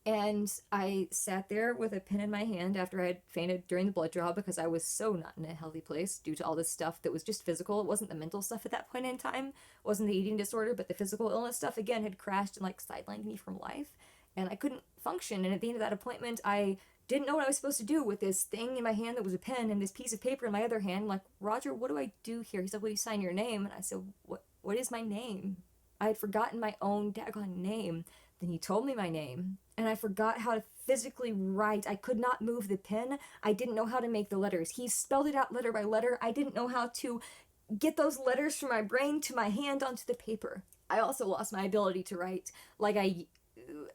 And I sat there with a pen in my hand after I had fainted during the blood draw because I was so not in a healthy place due to all this stuff that was just physical. It wasn't the mental stuff at that point in time. It wasn't the eating disorder, but the physical illness stuff, again, had crashed and sidelined me from life. And I couldn't function. And at the end of that appointment, I didn't know what I was supposed to do with this thing in my hand that was a pen and this piece of paper in my other hand. I'm like, Roger, what do I do here? He said, well, you sign your name. And I said, what is my name? I had forgotten my own daggone name. Then he told me my name, and I forgot how to physically write. I could not move the pen. I didn't know how to make the letters. He spelled it out letter by letter. I didn't know how to get those letters from my brain to my hand onto the paper. I also lost my ability to write like I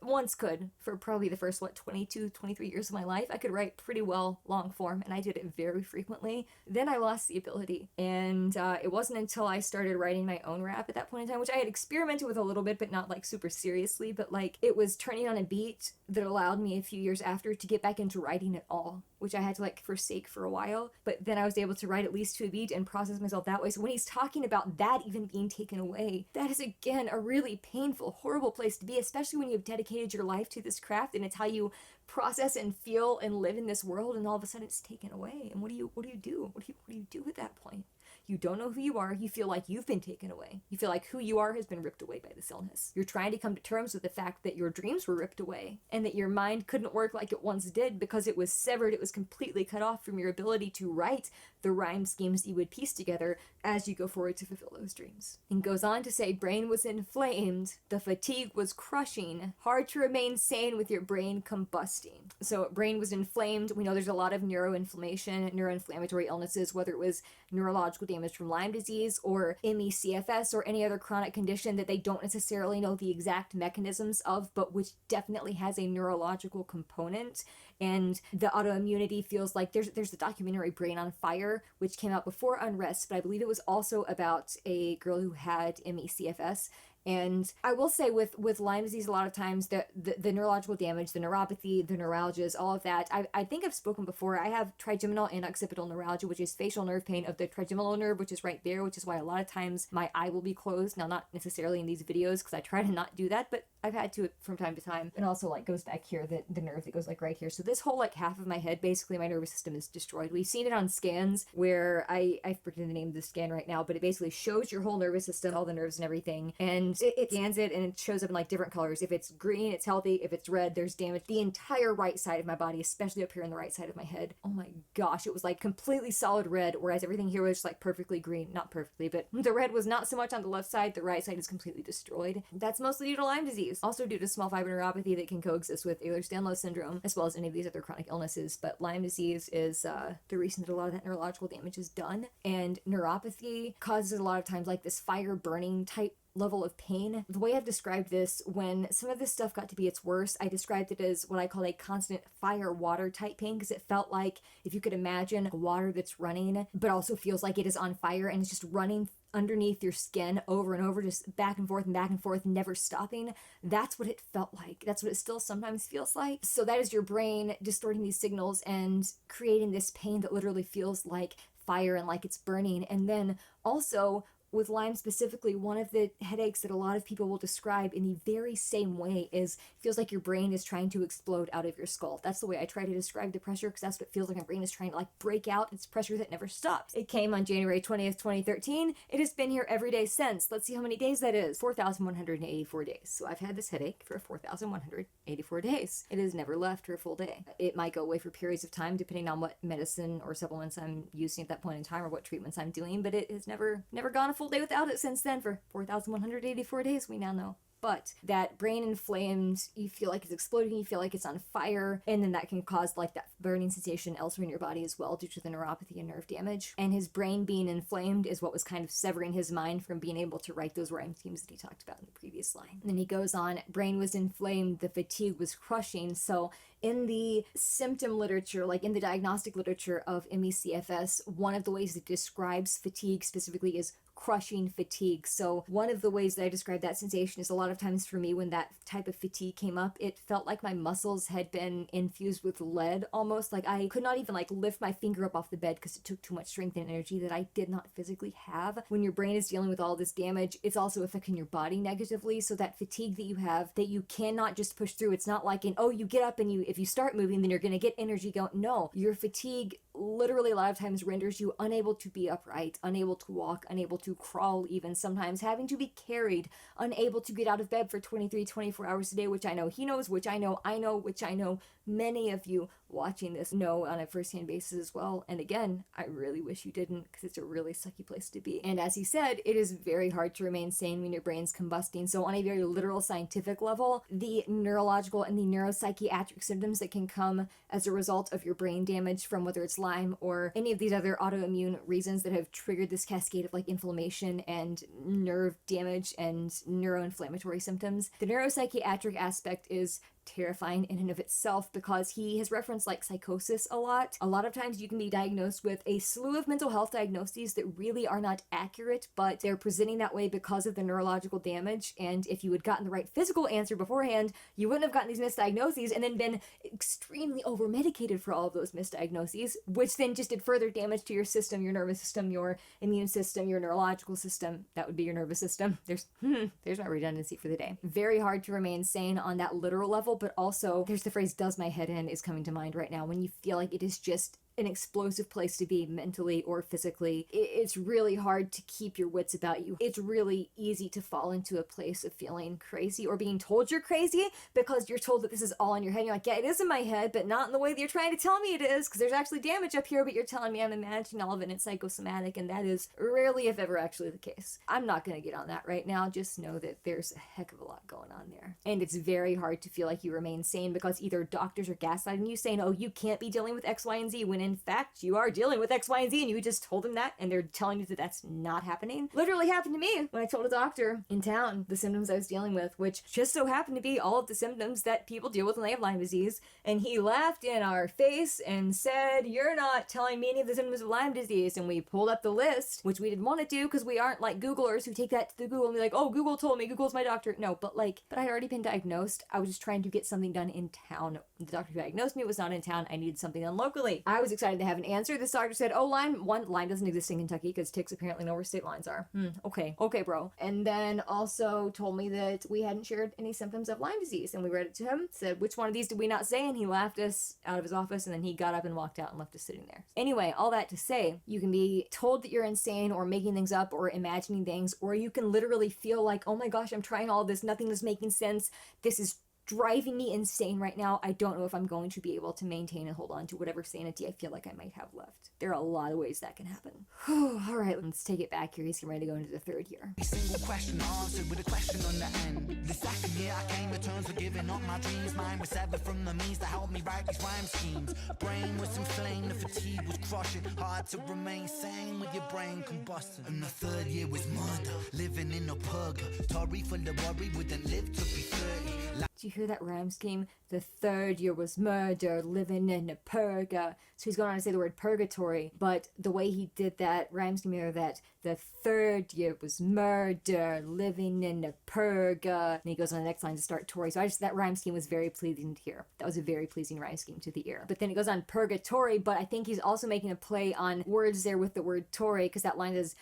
once could for probably the first, 22, 23 years of my life. I could write pretty well long form, and I did it very frequently. Then I lost the ability, and it wasn't until I started writing my own rap at that point in time, which I had experimented with a little bit, but not super seriously, but it was turning on a beat that allowed me a few years after to get back into writing at all, which I had to forsake for a while, but then I was able to write at least to a beat and process myself that way. So when he's talking about that even being taken away, that is again a really painful, horrible place to be, especially when you've dedicated your life to this craft and it's how you process and feel and live in this world, and all of a sudden it's taken away. And what do you do? What do you do at that point? You don't know who you are. You feel like you've been taken away. You feel like who you are has been ripped away by this illness. You're trying to come to terms with the fact that your dreams were ripped away and that your mind couldn't work like it once did because it was severed. It was completely cut off from your ability to write the rhyme schemes that you would piece together as you go forward to fulfill those dreams. And goes on to say, brain was inflamed, the fatigue was crushing, hard to remain sane with your brain combusting. So brain was inflamed. We know there's a lot of neuroinflammation, neuroinflammatory illnesses, whether it was neurological damage from Lyme disease or ME/CFS or any other chronic condition that they don't necessarily know the exact mechanisms of, but which definitely has a neurological component. And the autoimmunity feels like there's the documentary Brain on Fire, which came out before Unrest, but I believe it was also about a girl who had ME/CFS. And I will say with Lyme disease, a lot of times the neurological damage, the neuropathy, the neuralgias, all of that, I think I've spoken before. I have trigeminal and occipital neuralgia, which is facial nerve pain of the trigeminal nerve, which is right there, which is why a lot of times my eye will be closed. Now, not necessarily in these videos because I try to not do that, but I've had to from time to time. And also like goes back here, the nerve that goes like right here. So this whole like half of my head, basically my nervous system is destroyed. We've seen it on scans where I forget the name of the scan right now, but it basically shows your whole nervous system, all the nerves and everything. And it scans it and it shows up in like different colors. If it's green, it's healthy. If it's red, there's damage. The entire right side of my body, especially up here on the right side of my head. Oh my gosh, it was like completely solid red, whereas everything here was like perfectly green. Not perfectly, but the red was not so much on the left side. The right side is completely destroyed. That's mostly due to Lyme disease. Also due to small fiber neuropathy that can coexist with Ehlers-Danlos syndrome, as well as any of these other chronic illnesses. But Lyme disease is the reason that a lot of that neurological damage is done. And neuropathy causes a lot of times like this fire burning type level of pain. The way I've described this, when some of this stuff got to be its worst, I described it as what I call a constant fire water type pain, because it felt like, if you could imagine water that's running but also feels like it is on fire and it's just running underneath your skin over and over, just back and forth, never stopping. That's what it felt like. That's what it still sometimes feels like. So that is your brain distorting these signals and creating this pain that literally feels like fire and like it's burning. And then also with Lyme specifically, one of the headaches that a lot of people will describe in the very same way is feels like your brain is trying to explode out of your skull. That's the way I try to describe the pressure, because that's what it feels like. My brain is trying to like break out. It's pressure that never stops. It came on January 20th, 2013. It has been here every day since. Let's see how many days that is. 4,184 days. So I've had this headache for 4,184 days. It has never left for a full day. It might go away for periods of time depending on what medicine or supplements I'm using at that point in time or what treatments I'm doing, but it has never gone a full day without it since then. For 4,184 days, we now know. But that brain inflamed, you feel like it's exploding, you feel like it's on fire, and then that can cause like that burning sensation elsewhere in your body as well due to the neuropathy and nerve damage. And his brain being inflamed is what was kind of severing his mind from being able to write those rhyme schemes that he talked about in the previous line. And then he goes on, brain was inflamed, the fatigue was crushing. So in the symptom literature, like in the diagnostic literature of ME/CFS, one of the ways it describes fatigue specifically is crushing fatigue. So one of the ways that I describe that sensation is a lot of times for me when that type of fatigue came up, it felt like my muscles had been infused with lead almost. Like I could not even like lift my finger up off the bed because it took too much strength and energy that I did not physically have. When your brain is dealing with all this damage, it's also affecting your body negatively. So that fatigue that you have that you cannot just push through, it's not like you get up and if you start moving, then you're going to get energy going. No, your fatigue literally a lot of times renders you unable to be upright, unable to walk, unable to crawl, even sometimes having to be carried, unable to get out of bed for 23, 24 hours a day, which I know he knows, which I know, which I know many of you watching this know on a first-hand basis as well. And again, I really wish you didn't, because it's a really sucky place to be. And as he said, it is very hard to remain sane when your brain's combusting. So on a very literal scientific level, the neurological and the neuropsychiatric symptoms that can come as a result of your brain damage from whether it's Lyme or any of these other autoimmune reasons that have triggered this cascade of like inflammation and nerve damage and neuroinflammatory symptoms. The neuropsychiatric aspect is terrifying in and of itself, because he has referenced like psychosis a lot. A lot of times you can be diagnosed with a slew of mental health diagnoses that really are not accurate, but they're presenting that way because of the neurological damage. And if you had gotten the right physical answer beforehand, you wouldn't have gotten these misdiagnoses and then been extremely over-medicated for all of those misdiagnoses, which then just did further damage to your system, your nervous system, your immune system, your neurological system. That would be your nervous system. There's my redundancy for the day. Very hard to remain sane on that literal level, but also there's the phrase "does my head in" is coming to mind right now when you feel like it is just an explosive place to be mentally or physically. It's really hard to keep your wits about you. It's really easy to fall into a place of feeling crazy or being told you're crazy because you're told that this is all in your head. You're like, yeah, it is in my head, but not in the way that you're trying to tell me it is, because there's actually damage up here, but you're telling me I'm imagining all of it and it's psychosomatic, and that is rarely, if ever, actually the case. I'm not going to get on that right now. Just know that there's a heck of a lot going on there. And it's very hard to feel like you remain sane because either doctors are gaslighting you saying, oh, you can't be dealing with X, Y, and Z, when in fact you are dealing with X, Y, and Z, and you just told them that, and they're telling you that that's not happening. Literally happened to me when I told a doctor in town the symptoms I was dealing with, which just so happened to be all of the symptoms that people deal with when they have Lyme disease. And he laughed in our face and said, you're not telling me any of the symptoms of Lyme disease. And we pulled up the list, which we didn't want to do because we aren't like Googlers who take that to the Google and be like, oh, Google told me, Google's my doctor. No, but I had already been diagnosed. I was just trying to get something done in town. The doctor who diagnosed me was not in town. I needed something done locally. I was excited to have an answer. This doctor said, oh, Lyme doesn't exist in Kentucky because ticks apparently know where state lines are. Okay, bro. And then also told me that we hadn't shared any symptoms of Lyme disease. And we read it to him, said, which one of these did we not say? And he laughed us out of his office, and then he got up and walked out and left us sitting there. Anyway, all that to say, you can be told that you're insane or making things up or imagining things, or you can literally feel like, oh my gosh, I'm trying all this, nothing is making sense, this is driving me insane right now. I don't know if I'm going to be able to maintain and hold on to whatever sanity I feel like I might have left. There are a lot of ways that can happen. All right, let's take it back here. He's getting ready to go into the third year. A single question answered with a question on the end. The second year I came to terms with giving up my dreams. Mine was severed from the means that helped me write these rhyme schemes. Brain was inflamed, the fatigue was crushing. Hard to remain sane with your brain combusting. And the third year was murder, living in a purgatory full of worry. Wouldn't live to be 30. Do you hear that rhyme scheme? The third year was murder, living in a purga. So he's going on to say the word purgatory, but the way he did that rhyme scheme there, that the third year was murder, living in a purga. And he goes on the next line to start Tory. So that rhyme scheme was very pleasing to hear. That was a very pleasing rhyme scheme to the ear. But then it goes on purgatory, but I think he's also making a play on words there with the word Tory, because that line is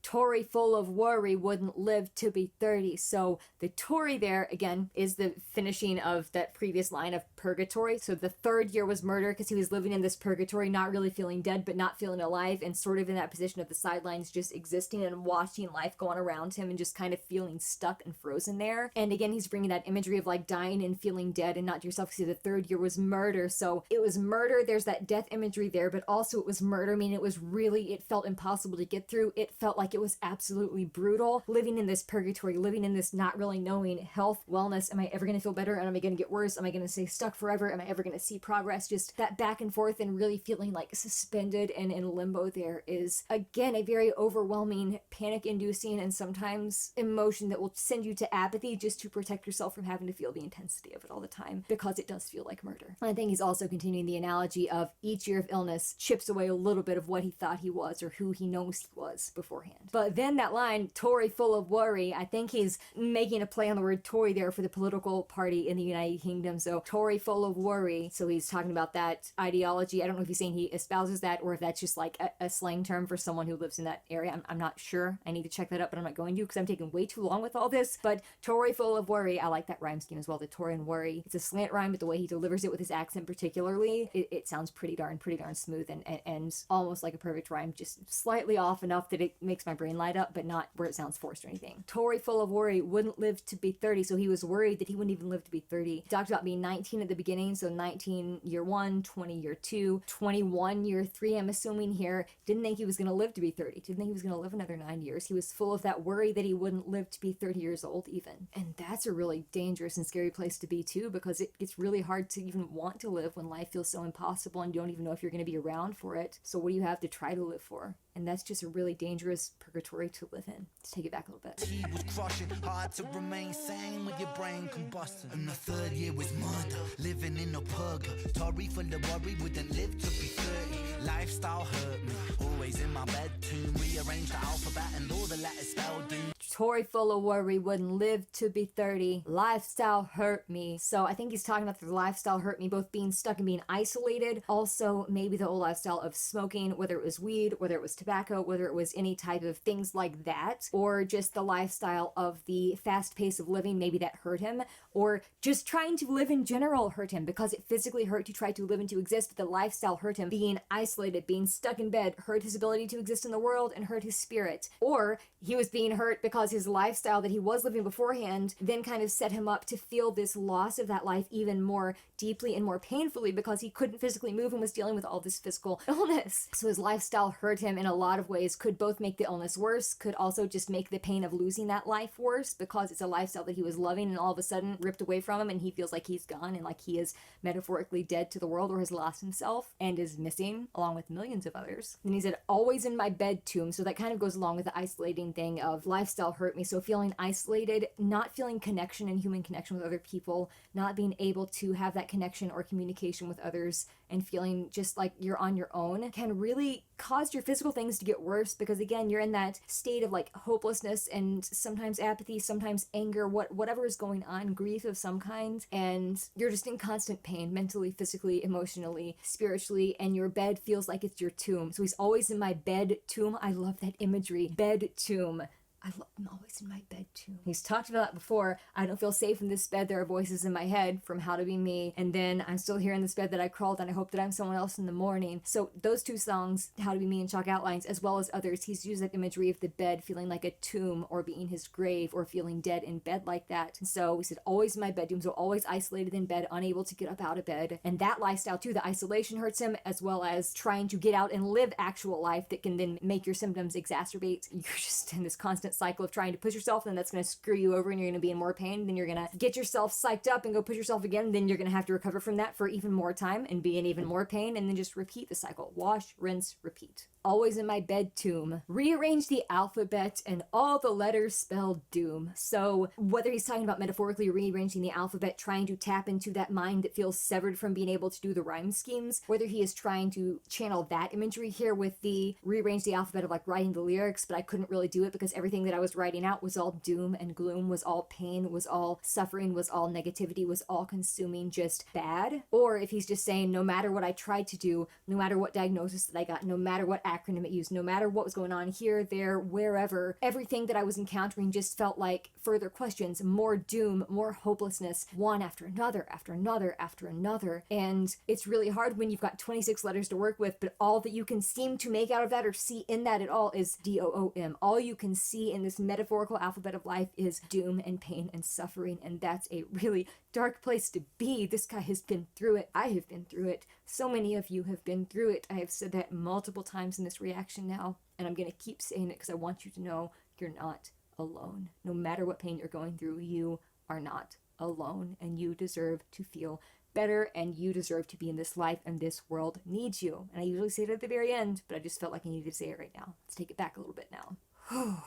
Tory full of worry, wouldn't live to be 30. So the Tory there, again, is the finishing of that previous line of purgatory. So the third year was murder because he was living in this purgatory, not really feeling dead, but not feeling alive, and sort of in that position of the sidelines, just existing and watching life go on around him and just kind of feeling stuck and frozen there. And again, he's bringing that imagery of like dying and feeling dead and not to yourself. See, the third year was murder. So it was murder. There's that death imagery there, but also it was murder. I mean, it felt impossible to get through. It felt like it was absolutely brutal, living in this purgatory, living in this not really knowing health, wellness. Am I ever going to feel better? And am I going to get worse? Am I going to stay stuck forever? Am I ever going to see progress? Just that back and forth and really feeling like suspended and in limbo there is, again, a very overwhelming, panic-inducing, and sometimes emotion that will send you to apathy just to protect yourself from having to feel the intensity of it all the time, because it does feel like murder. And I think he's also continuing the analogy of each year of illness chips away a little bit of what he thought he was or who he knows he was beforehand. But then that line, Tory full of worry, I think he's making a play on the word Tory there for the political party in the United Kingdom. So Tory full of worry. So he's talking about that ideology. I don't know if he's saying he espouses that or if that's just like a slang term for someone who lives in that area. I'm not sure. I need to check that up, but I'm not going to because I'm taking way too long with all this. But Tory full of worry, I like that rhyme scheme as well, the Tory and worry. It's a slant rhyme, but the way he delivers it with his accent particularly, it sounds pretty darn smooth and almost like a perfect rhyme, just slightly off enough that it makes my brain light up, but not where it sounds forced or anything. Tory full of worry, wouldn't live to be 30. So he was worried that he wouldn't even live to be 30. He talked about being 19 at the beginning, so 19 year 1, 20 year 2, 21 year 3, I'm assuming here. Didn't think he was going to live to be 30. Didn't think he was going to live another 9 years. He was full of that worry that he wouldn't live to be 30 years old even. And that's a really dangerous and scary place to be too, because it gets really hard to even want to live when life feels so impossible and you don't even know if you're going to be around for it. So what do you have to try to live for? And that's just a really dangerous purgatory to live in. Let's take it back a little bit. He was crushing, hard to remain sane with your brain combusting. And the third year was murder, living in a purgatory full of worry. Wouldn't live to be 30. Lifestyle hurt me, always in my bed to rearrange the alphabet and all the letters spelled doom. Tory full of worry, wouldn't live to be 30. Lifestyle hurt me. So I think he's talking about the lifestyle hurt me, both being stuck and being isolated. Also, maybe the old lifestyle of smoking, whether it was weed, whether it was tobacco, whether it was any type of things like that, or just the lifestyle of the fast pace of living, maybe that hurt him, or just trying to live in general hurt him because it physically hurt to try to live and to exist, but the lifestyle hurt him. Being isolated, being stuck in bed, hurt his ability to exist in the world and hurt his spirit. Or he was being hurt because his lifestyle that he was living beforehand then kind of set him up to feel this loss of that life even more deeply and more painfully because he couldn't physically move and was dealing with all this physical illness. So his lifestyle hurt him in a lot of ways, could both make the illness worse, could also just make the pain of losing that life worse because it's a lifestyle that he was loving and all of a sudden ripped away from him and he feels like he's gone and like he is metaphorically dead to the world or has lost himself and is missing along with millions of others. And he said, always in my bed tomb. So that kind of goes along with the isolating thing of lifestyle hurt me. So feeling isolated, not feeling connection and human connection with other people, not being able to have that connection or communication with others and feeling just like you're on your own can really cause your physical things to get worse because again, you're in that state of like hopelessness and sometimes apathy, sometimes anger, whatever is going on, grief of some kind, and you're just in constant pain mentally, physically, emotionally, spiritually, and your bed feels like it's your tomb. So he's always in my bed tomb. I love that imagery. Bed tomb. I'm always in my bed too. He's talked about that before. I don't feel safe in this bed. There are voices in my head from How to Be Me. And then I'm still here in this bed that I crawled and I hope that I'm someone else in the morning. So those two songs, How to Be Me and Chalk Outlines, as well as others, he's used that imagery of the bed feeling like a tomb or being his grave or feeling dead in bed like that. And so we said always in my bedroom, so always isolated in bed, unable to get up out of bed. And that lifestyle too, the isolation hurts him, as well as trying to get out and live actual life that can then make your symptoms exacerbate. You're just in this constant cycle of trying to push yourself, and that's going to screw you over and you're going to be in more pain. Then you're going to get yourself psyched up and go push yourself again. Then you're going to have to recover from that for even more time and be in even more pain, and then just repeat the cycle. Wash, rinse, repeat. Always in my bed tomb. Rearrange the alphabet and all the letters spell doom. So whether he's talking about metaphorically rearranging the alphabet, trying to tap into that mind that feels severed from being able to do the rhyme schemes, whether he is trying to channel that imagery here with the rearrange the alphabet of like writing the lyrics, but I couldn't really do it because everything that I was writing out was all doom and gloom, was all pain, was all suffering, was all negativity, was all consuming, just bad. Or if he's just saying no matter what I tried to do, no matter what diagnosis that I got, no matter what acronym it used, no matter what was going on here, there, wherever, everything that I was encountering just felt like further questions, more doom, more hopelessness, one after another, after another, after another. And it's really hard when you've got 26 letters to work with, but all that you can seem to make out of that or see in that at all is D-O-O-M. All you can see in this metaphorical alphabet of life is doom and pain and suffering, and that's a really dark place to be. This guy has been through it. I have been through it. So many of you have been through it. I have said that multiple times in this reaction now, and I'm going to keep saying it because I want you to know you're not alone. No matter what pain you're going through, you are not alone, and you deserve to feel better, and you deserve to be in this life, and this world needs you. And I usually say it at the very end, but I just felt like I needed to say it right now. Let's take it back a little bit now.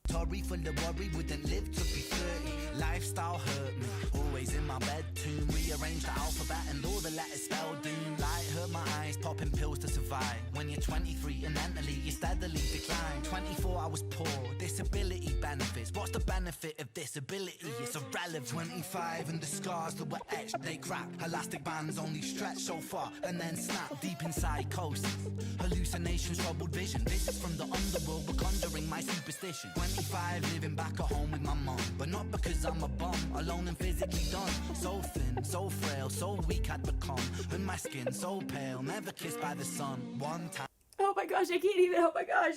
Tory full of worry, wouldn't live to be 30. Lifestyle hurt me, always in my bed tomb. Rearrange the alphabet and all the letters spell doom. Light hurt my eyes, popping pills to survive. When you're 23 and mentally you steadily decline. 24 I was poor, disability benefits. What's the benefit of disability? It's irrelevant. 25 and the scars that were etched, they crack. Elastic bands only stretch so far and then snap. Deep in psychosis, hallucinations, troubled vision. Visits from the underworld were conjuring my superstition. 25 living back at home with my mum, but not because I'm a bum, alone and physically done. So thin, so frail, so weak I'd become, and my skin so pale, never kissed by the sun. One time. Oh my gosh, I can't even, oh my gosh.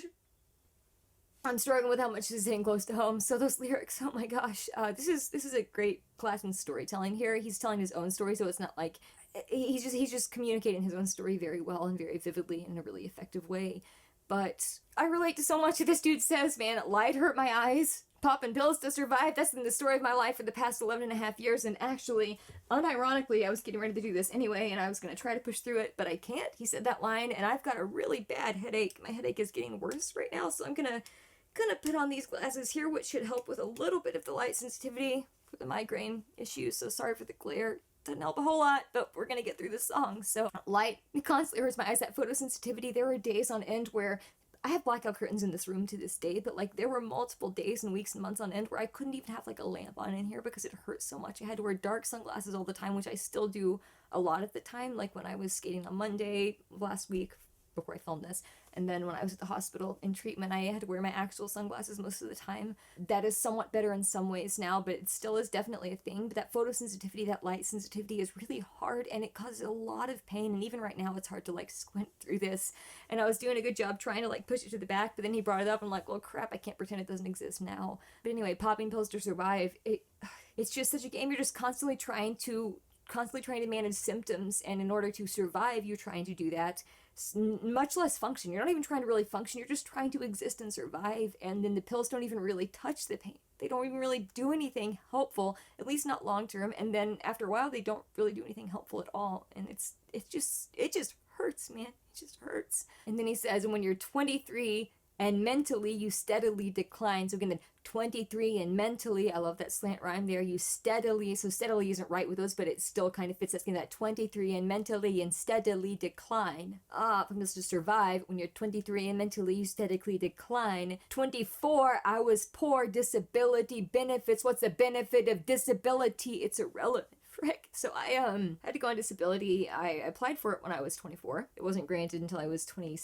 I'm struggling with how much this is hitting close to home. So those lyrics, oh my gosh. This is a great class in storytelling here. He's telling his own story, so it's not like, he's just communicating his own story very well and very vividly in a really effective way. But I relate to so much of this dude says, man. Light hurt my eyes, popping pills to survive. That's been the story of my life for the past 11 and a half years. And actually, unironically, I was getting ready to do this anyway, and I was going to try to push through it, but I can't. He said that line, and I've got a really bad headache. My headache is getting worse right now, so I'm gonna put on these glasses here, which should help with a little bit of the light sensitivity for the migraine issues. So sorry for the glare. Doesn't help a whole lot, but we're gonna get through this song. So light constantly hurts my eyes. That photosensitivity, there were days on end where I have blackout curtains in this room to this day, but like there were multiple days and weeks and months on end where I couldn't even have like a lamp on in here because it hurt so much. I had to wear dark sunglasses all the time, which I still do a lot of the time. Like when I was skating on Monday last week before I filmed this, and then when I was at the hospital in treatment, I had to wear my actual sunglasses most of the time. That is somewhat better in some ways now, but it still is definitely a thing. But that photosensitivity, that light sensitivity is really hard, and it causes a lot of pain. And even right now, it's hard to like squint through this. And I was doing a good job trying to like push it to the back, but then he brought it up and I'm like, well, crap, I can't pretend it doesn't exist now. But anyway, popping pills to survive, it's just such a game. You're just constantly trying to manage symptoms, and in order to survive, you're trying to do that. Much less function. You're not even trying to really function. You're just trying to exist and survive, and then the pills don't even really touch the pain. They don't even really do anything helpful, at least not long term, and then after a while they don't really do anything helpful at all, and it just hurts, man. It just hurts. And then he says, when you're 23 and mentally you steadily decline. So again, the 23 and mentally, I love that slant rhyme there, you steadily, so steadily isn't right with those, but it still kind of fits that thing, that 23 and mentally and steadily decline. From this to survive, when you're 23 and mentally you steadily decline. 24, I was poor, disability benefits. What's the benefit of disability? It's irrelevant. Frick. So I had to go on disability. I applied for it when I was 24. It wasn't granted until I was 28.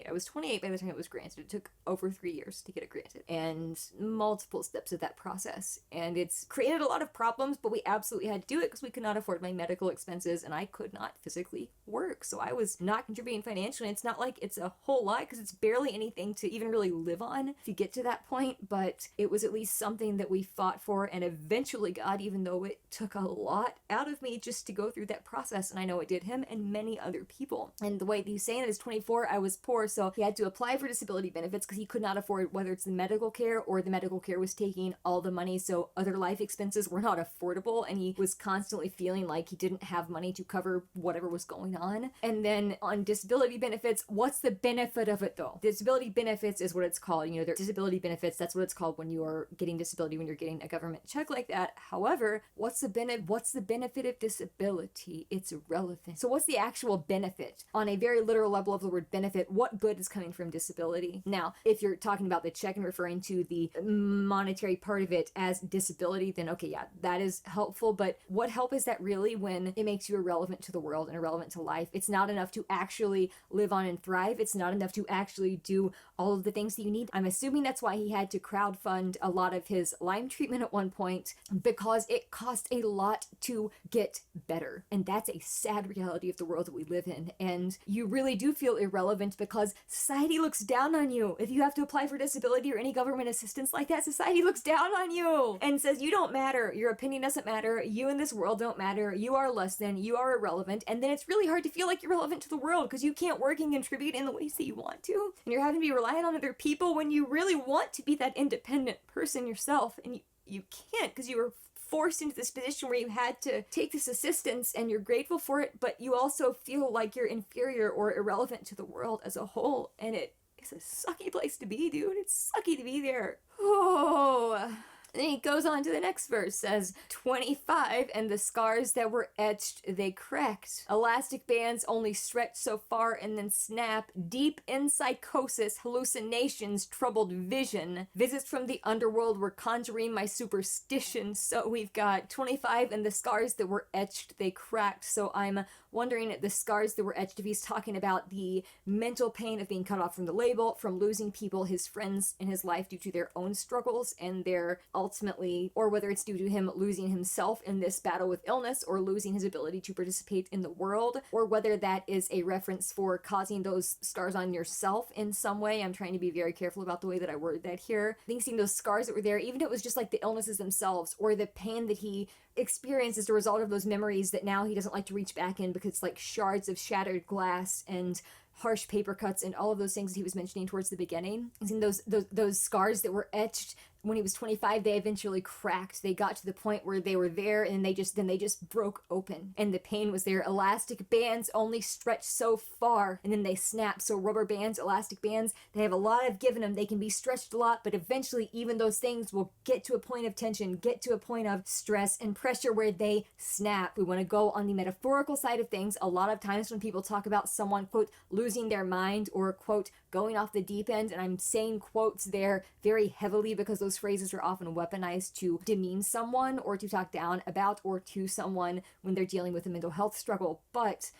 I was 28 by the time it was granted. It took over 3 years to get it granted, and multiple steps of that process. And it's created a lot of problems, but we absolutely had to do it because we could not afford my medical expenses, and I could not physically work. So I was not contributing financially. It's not like it's a whole lot because it's barely anything to even really live on if you get to that point, but it was at least something that we fought for and eventually got, even though it took a lot out of me just to go through that process. And I know it did him and many other people. And the way that he's saying it is 24, I was poor, so he had to apply for disability benefits because he could not afford whether it's the medical care or the medical care was taking all the money, so other life expenses were not affordable, and he was constantly feeling like he didn't have money to cover whatever was going on. And then on disability benefits, what's the benefit of it though? Disability benefits is what it's called. You know, they're disability benefits, that's what it's called when you are getting disability, when you're getting a government check like that. However, what's the benefit of disability? It's irrelevant. So what's the actual benefit? On a very literal level of the word benefit, what good is coming from disability? Now, if you're talking about the check and referring to the monetary part of it as disability, then okay, yeah, that is helpful, but what help is that really when it makes you irrelevant to the world and irrelevant to life? It's not enough to actually live on and thrive. It's not enough to actually do all of the things that you need. I'm assuming that's why he had to crowdfund a lot of his Lyme treatment at one point, because it cost a lot to get better. And that's a sad reality of the world that we live in. And you really do feel irrelevant because society looks down on you. If you have to apply for disability or any government assistance like that, society looks down on you and says you don't matter. Your opinion doesn't matter. You in this world don't matter. You are less than. You are irrelevant. And then it's really hard to feel like you're relevant to the world because you can't work and contribute in the ways that you want to. And you're having to be reliant on other people when you really want to be that independent person yourself. And you can't because you were forced into this position where you had to take this assistance and you're grateful for it, but you also feel like you're inferior or irrelevant to the world as a whole. And it is a sucky place to be, dude. It's sucky to be there. Oh. And then he goes on to the next verse, says, 25, and the scars that were etched, they cracked. Elastic bands only stretched so far and then snap. Deep in psychosis, hallucinations, troubled vision. Visits from the underworld were conjuring my superstition. So we've got 25, and the scars that were etched, they cracked. So I'm wondering the scars that were etched, if he's talking about the mental pain of being cut off from the label, from losing people, his friends in his life due to their own struggles and their ultimately, or whether it's due to him losing himself in this battle with illness or losing his ability to participate in the world, or whether that is a reference for causing those scars on yourself in some way. I'm trying to be very careful about the way that I word that here. I think seeing those scars that were there, even if it was just like the illnesses themselves or the pain that he experienced as a result of those memories that now he doesn't like to reach back in because it's like shards of shattered glass and harsh paper cuts and all of those things that he was mentioning towards the beginning. And those scars that were etched, when he was 25, they eventually cracked. They got to the point where they were there and they just broke open and the pain was there. Elastic bands only stretch so far and then they snap. So rubber bands, elastic bands, they have a lot of give in them. They can be stretched a lot, but eventually even those things will get to a point of tension, get to a point of stress and pressure where they snap. We want to go on the metaphorical side of things. A lot of times when people talk about someone, quote, losing their mind or, quote, going off the deep end, and I'm saying quotes there very heavily because those phrases are often weaponized to demean someone or to talk down about or to someone when they're dealing with a mental health struggle. But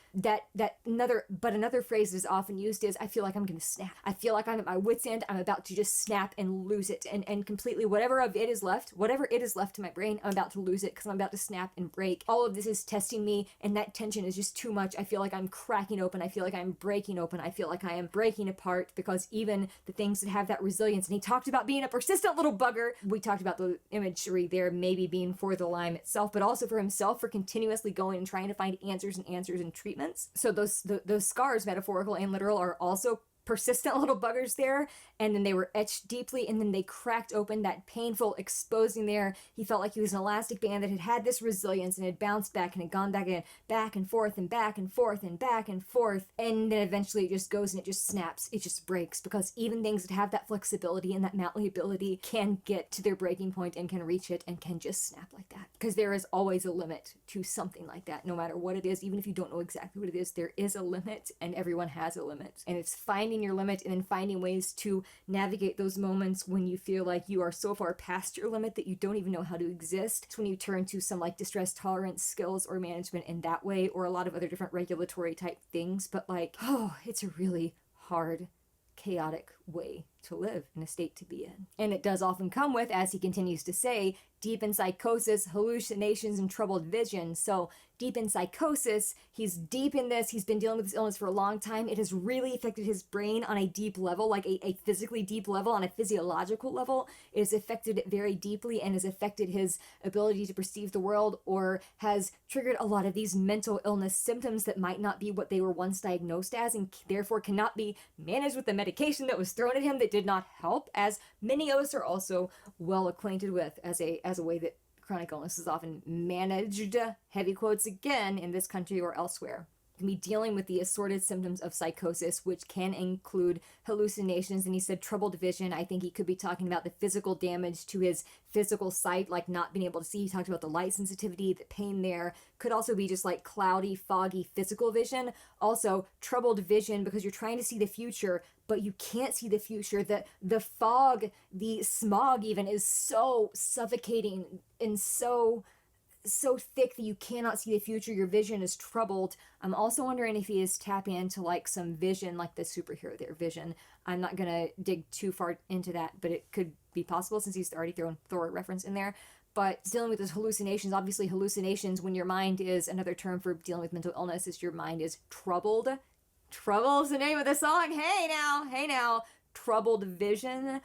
another phrase that is often used is, I feel like I'm going to snap. I feel like I'm at my wit's end. I'm about to just snap and lose it and completely whatever it is left in my brain, I'm about to lose it because I'm about to snap and break. All of this is testing me and that tension is just too much. I feel like I'm cracking open. I feel like I'm breaking open. I feel like I am breaking apart because even the things that have that resilience, and he talked about being a persistent little bugger. We talked about the imagery there maybe being for the Lyme itself, but also for himself, for continuously going and trying to find answers and treatments. So those scars, metaphorical and literal, are also persistent little buggers there, and then they were etched deeply, and then they cracked open, that painful exposing there. He felt like he was an elastic band that had this resilience and had bounced back and had gone back and back and forth and back and forth and back and forth, and then eventually it just goes and it just snaps, it just breaks, because even things that have that flexibility and that malleability can get to their breaking point and can reach it and can just snap like that, because there is always a limit to something like that, no matter what it is. Even if you don't know exactly what it is, there is a limit, and everyone has a limit, and it's finding your limit and then finding ways to navigate those moments when you feel like you are so far past your limit that you don't even know how to exist. It's when you turn to some like distress tolerance skills or management in that way, or a lot of other different regulatory type things. But like, it's a really hard, chaotic way to live and a state to be in. And it does often come with, as he continues to say, deep in psychosis, hallucinations, and troubled vision. So deep in psychosis, he's deep in this, he's been dealing with this illness for a long time. It has really affected his brain on a deep level, like a physically deep level, on a physiological level. It has affected it very deeply and has affected his ability to perceive the world, or has triggered a lot of these mental illness symptoms that might not be what they were once diagnosed as, and therefore cannot be managed with the medication that was thrown at him that did not help, as many of us are also well acquainted with as a way that chronic illness is often managed, heavy quotes again, in this country or elsewhere. You can be dealing with the assorted symptoms of psychosis, which can include hallucinations, and he said troubled vision. I think he could be talking about the physical damage to his physical sight, like not being able to see. He talked about the light sensitivity, the pain there. Could also be just like cloudy, foggy physical vision. Also, troubled vision because you're trying to see the future, but you can't see the future. The fog, the smog even, is so suffocating and so thick that you cannot see the future. Your vision is troubled. I'm also wondering if he is tapping into like some vision, like the superhero there, Vision. I'm not gonna dig too far into that, but it could be possible since he's already thrown Thor reference in there. But dealing with those hallucinations, obviously hallucinations, when your mind is, another term for dealing with mental illness is your mind is troubled. Trouble's the name of the song. Hey now, troubled vision.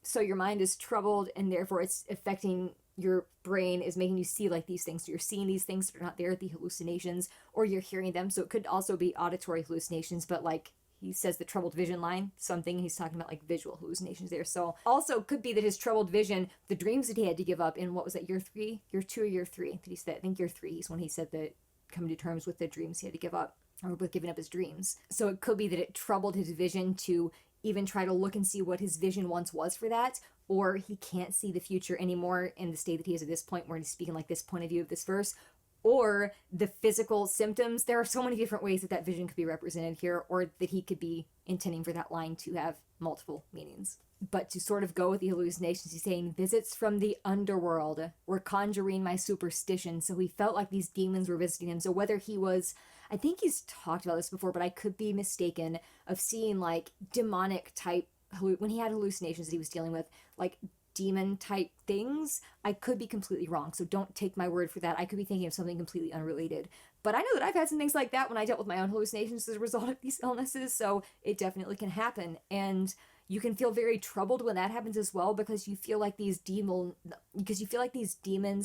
So your mind is troubled, and therefore it's affecting your brain, is making you see like these things. So you're seeing these things that are not there, the hallucinations, or you're hearing them. So it could also be auditory hallucinations, but like he says the troubled vision line, something he's talking about like visual hallucinations there. So also could be that his troubled vision, the dreams that he had to give up in, what was that, year 3? Year 2 or year 3 that he said? I think year 3 is when he said that, coming to terms with the dreams he had to give up, or with giving up his dreams. So it could be that it troubled his vision to even try to look and see what his vision once was for that, or he can't see the future anymore in the state that he is at this point, where he's speaking like this point of view of this verse, or the physical symptoms. There are so many different ways that that vision could be represented here, or that he could be intending for that line to have multiple meanings. But to sort of go with the hallucinations, he's saying visits from the underworld were conjuring my superstition. So he felt like these demons were visiting him. So whether he was, I think he's talked about this before, but I could be mistaken, of seeing like demonic type, when he had hallucinations that he was dealing with, like demon type things. I could be completely wrong, so don't take my word for that. I could be thinking of something completely unrelated. But I know that I've had some things like that when I dealt with my own hallucinations as a result of these illnesses, so it definitely can happen. And you can feel very troubled when that happens as well, because you feel like these demons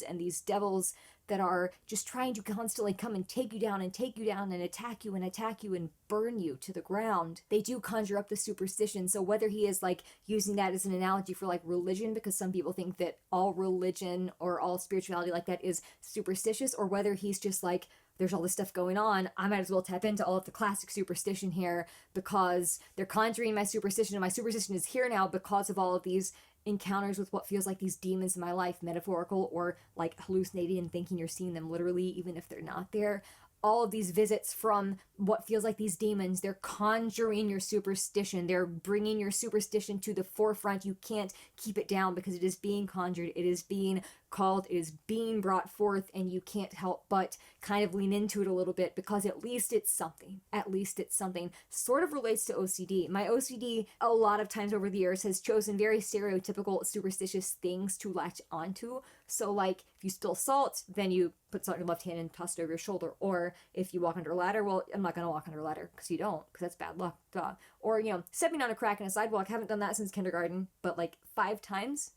and these devils that are just trying to constantly come and take you down and attack you and burn you to the ground. They do conjure up the superstition. So whether he is like using that as an analogy for like religion, because some people think that all religion or all spirituality like that is superstitious, or whether he's just like, there's all this stuff going on, I might as well tap into all of the classic superstition here because they're conjuring my superstition, and my superstition is here now because of all of these encounters with what feels like these demons in my life, metaphorical or like hallucinating and thinking you're seeing them literally even if they're not there. All of these visits from what feels like these demons, they're conjuring your superstition. They're bringing your superstition to the forefront. You can't keep it down because it is being conjured. It is being called. It is being brought forth, and you can't help but kind of lean into it a little bit because at least it's something. At least it's something. Sort of relates to OCD. My OCD, a lot of times over the years, has chosen very stereotypical superstitious things to latch onto. So like, if you spill salt, then you put salt in your left hand and toss it over your shoulder. Or if you walk under a ladder, well, I'm not going to walk under a ladder because you don't, because that's bad luck. Duh. Or, stepping on a crack in a sidewalk. Haven't done that since kindergarten, but like 5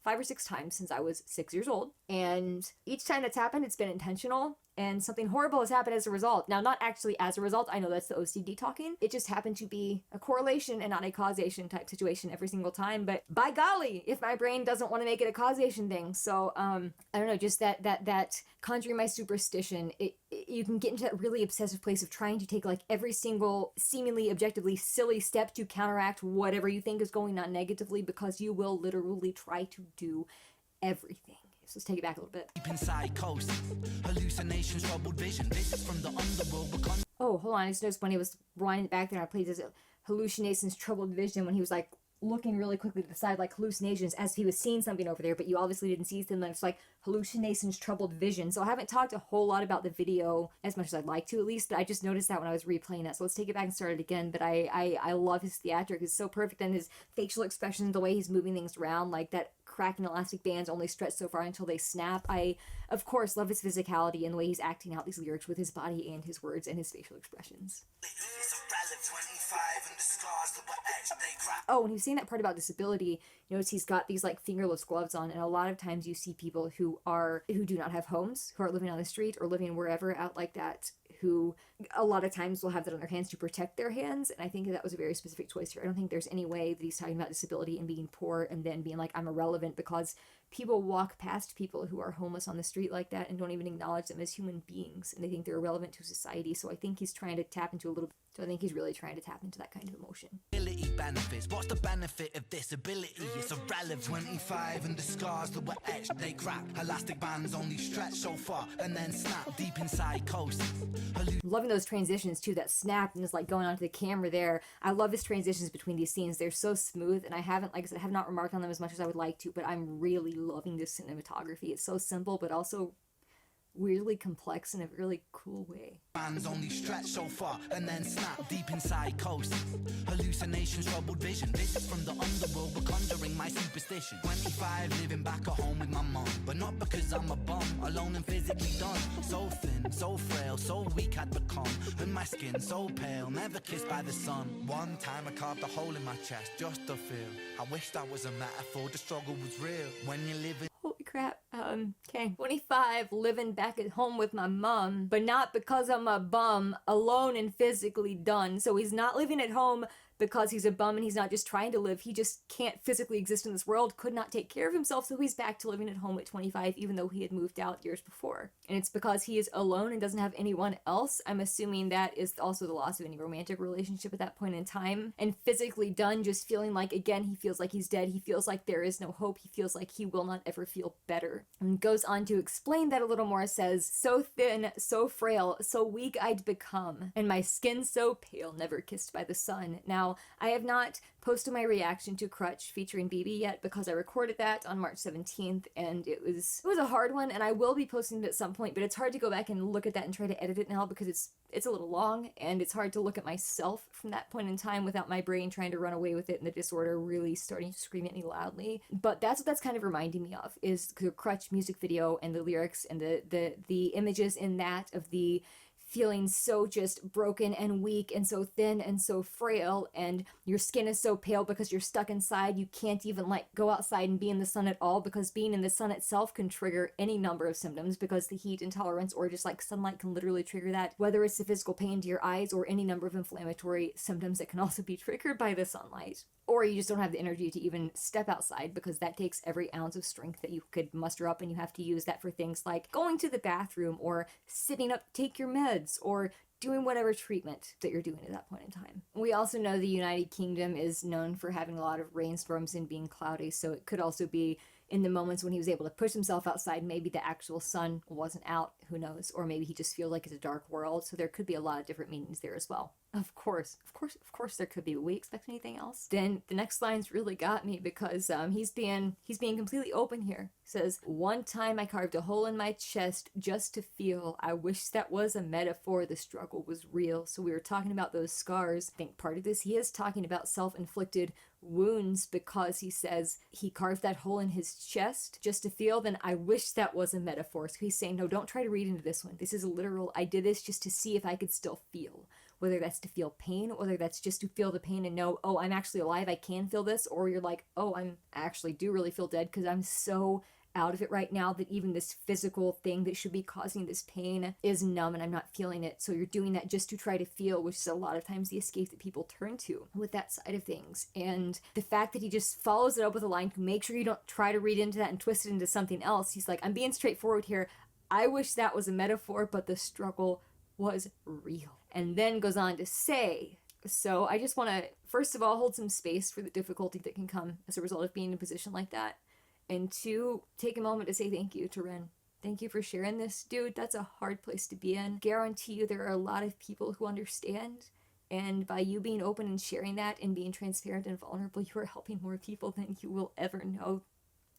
or 6 times since I was 6 years old. And each time that's happened, it's been intentional. And something horrible has happened as a result. Now, not actually as a result. I know that's the OCD talking. It just happened to be a correlation and not a causation type situation every single time. But by golly, if my brain doesn't want to make it a causation thing. So, I don't know, just that conjuring my superstition, you can get into that really obsessive place of trying to take like every single seemingly objectively silly step to counteract whatever you think is going on negatively, because you will literally try to do everything. So let's take it back a little bit. Deep inside coast, hallucinations, troubled vision. This is from the underworld. Oh, hold on. I just noticed when he was rewinding back there, I played his hallucinations, troubled vision, when he was like looking really quickly to the side, like hallucinations, as if he was seeing something over there, but you obviously didn't see them. Then it's like hallucinations, troubled vision. So I haven't talked a whole lot about the video as much as I'd like to, at least, but I just noticed that when I was replaying it. So let's take it back and start it again. But I love his theatric. It's so perfect, and his facial expressions, the way he's moving things around, like that cracking elastic bands only stretch so far until they snap. I, of course, love his physicality and the way he's acting out these lyrics with his body and his words and his facial expressions. Oh, and he was saying that part about disability. Notice he's got these like fingerless gloves on, and a lot of times you see people who do not have homes, who are living on the street or living wherever out like that, who a lot of times will have that on their hands to protect their hands. And I think that was a very specific choice here. I don't think there's any way that he's talking about disability and being poor and then being like, I'm irrelevant, because people walk past people who are homeless on the street like that and don't even acknowledge them as human beings, and they think they're irrelevant to society. So I think he's trying to tap into I think he's really trying to tap into that kind of emotion. Benefits. What's the benefit of this ability? It's irrelevant. 25 and the scars that were etched, they crack. Elastic bands only stretch so far and then snap deep inside coast. Loving those transitions too, that snap and is like going onto the camera there. I love his transitions between these scenes. They're so smooth, and I haven't, like I said, have not remarked on them as much as I would like to, but I'm really loving this cinematography. It's so simple, but also weirdly complex in a really cool way. Bands only stretch so far and then snap deep inside coast. Hallucinations, troubled vision. This is from the underworld, we're conjuring my superstition. 25, living back at home with my mom, but not because I'm a bum, alone and physically done. So thin, so frail, so weak I'd become, and my skin so pale, never kissed by the sun. One time I carved a hole in my chest just to feel. I wish that was a metaphor, the struggle was real. When you live in Holy crap. Okay. 25, living back at home with my mom, but not because I'm a bum, alone and physically done. So he's not living at home because he's a bum and he's not just trying to live. He just can't physically exist in this world, could not take care of himself, so he's back to living at home at 25, even though he had moved out years before. And it's because he is alone and doesn't have anyone else. I'm assuming that is also the loss of any romantic relationship at that point in time. And physically done, just feeling like, again, he feels like he's dead. He feels like there is no hope. He feels like he will not ever feel better. And goes on to explain that a little more, says, so thin, so frail, so weak I'd become, and my skin so pale, never kissed by the sun. Now, I have not posted my reaction to Crutch featuring BB yet because I recorded that on March 17th, and it was a hard one, and I will be posting it at some point, but it's hard to go back and look at that and try to edit it now because it's a little long, and it's hard to look at myself from that point in time without my brain trying to run away with it and the disorder really starting to scream at me loudly. But that's what that's kind of reminding me of, is the Crutch music video and the lyrics and the images in that of the feeling so just broken and weak and so thin and so frail, and your skin is so pale because you're stuck inside. You can't even like go outside and be in the sun at all, because being in the sun itself can trigger any number of symptoms, because the heat intolerance or just like sunlight can literally trigger that, whether it's the physical pain to your eyes or any number of inflammatory symptoms that can also be triggered by the sunlight. Or you just don't have the energy to even step outside, because that takes every ounce of strength that you could muster up, and you have to use that for things like going to the bathroom or sitting up to take your meds or doing whatever treatment that you're doing at that point in time. We also know the United Kingdom is known for having a lot of rainstorms and being cloudy, so it could also be in the moments when he was able to push himself outside, maybe the actual sun wasn't out, who knows, or maybe he just feels like it's a dark world, so there could be a lot of different meanings there as well. Of course there could be, but we expect anything else? Then the next line's really got me, because he's being completely open here. He says, "One time I carved a hole in my chest just to feel. I wish that was a metaphor. The struggle was real." So we were talking about those scars. I think part of this, he is talking about self-inflicted wounds, because he says he carved that hole in his chest just to feel. Then I wish that was a metaphor. So he's saying, no, don't try to read into this one. This is a literal, I did this just to see if I could still feel. Whether that's to feel pain, whether that's just to feel the pain and know, oh, I'm actually alive, I can feel this, or you're like, oh, I actually do really feel dead because I'm so out of it right now that even this physical thing that should be causing this pain is numb and I'm not feeling it. So you're doing that just to try to feel, which is a lot of times the escape that people turn to with that side of things. And the fact that he just follows it up with a line to make sure you don't try to read into that and twist it into something else. He's like, I'm being straightforward here. I wish that was a metaphor, but the struggle was real. And then goes on to say, so I just want to, first of all, hold some space for the difficulty that can come as a result of being in a position like that. And two, take a moment to say thank you to Ren. Thank you for sharing this. Dude, that's a hard place to be in. Guarantee you there are a lot of people who understand. And by you being open and sharing that and being transparent and vulnerable, you are helping more people than you will ever know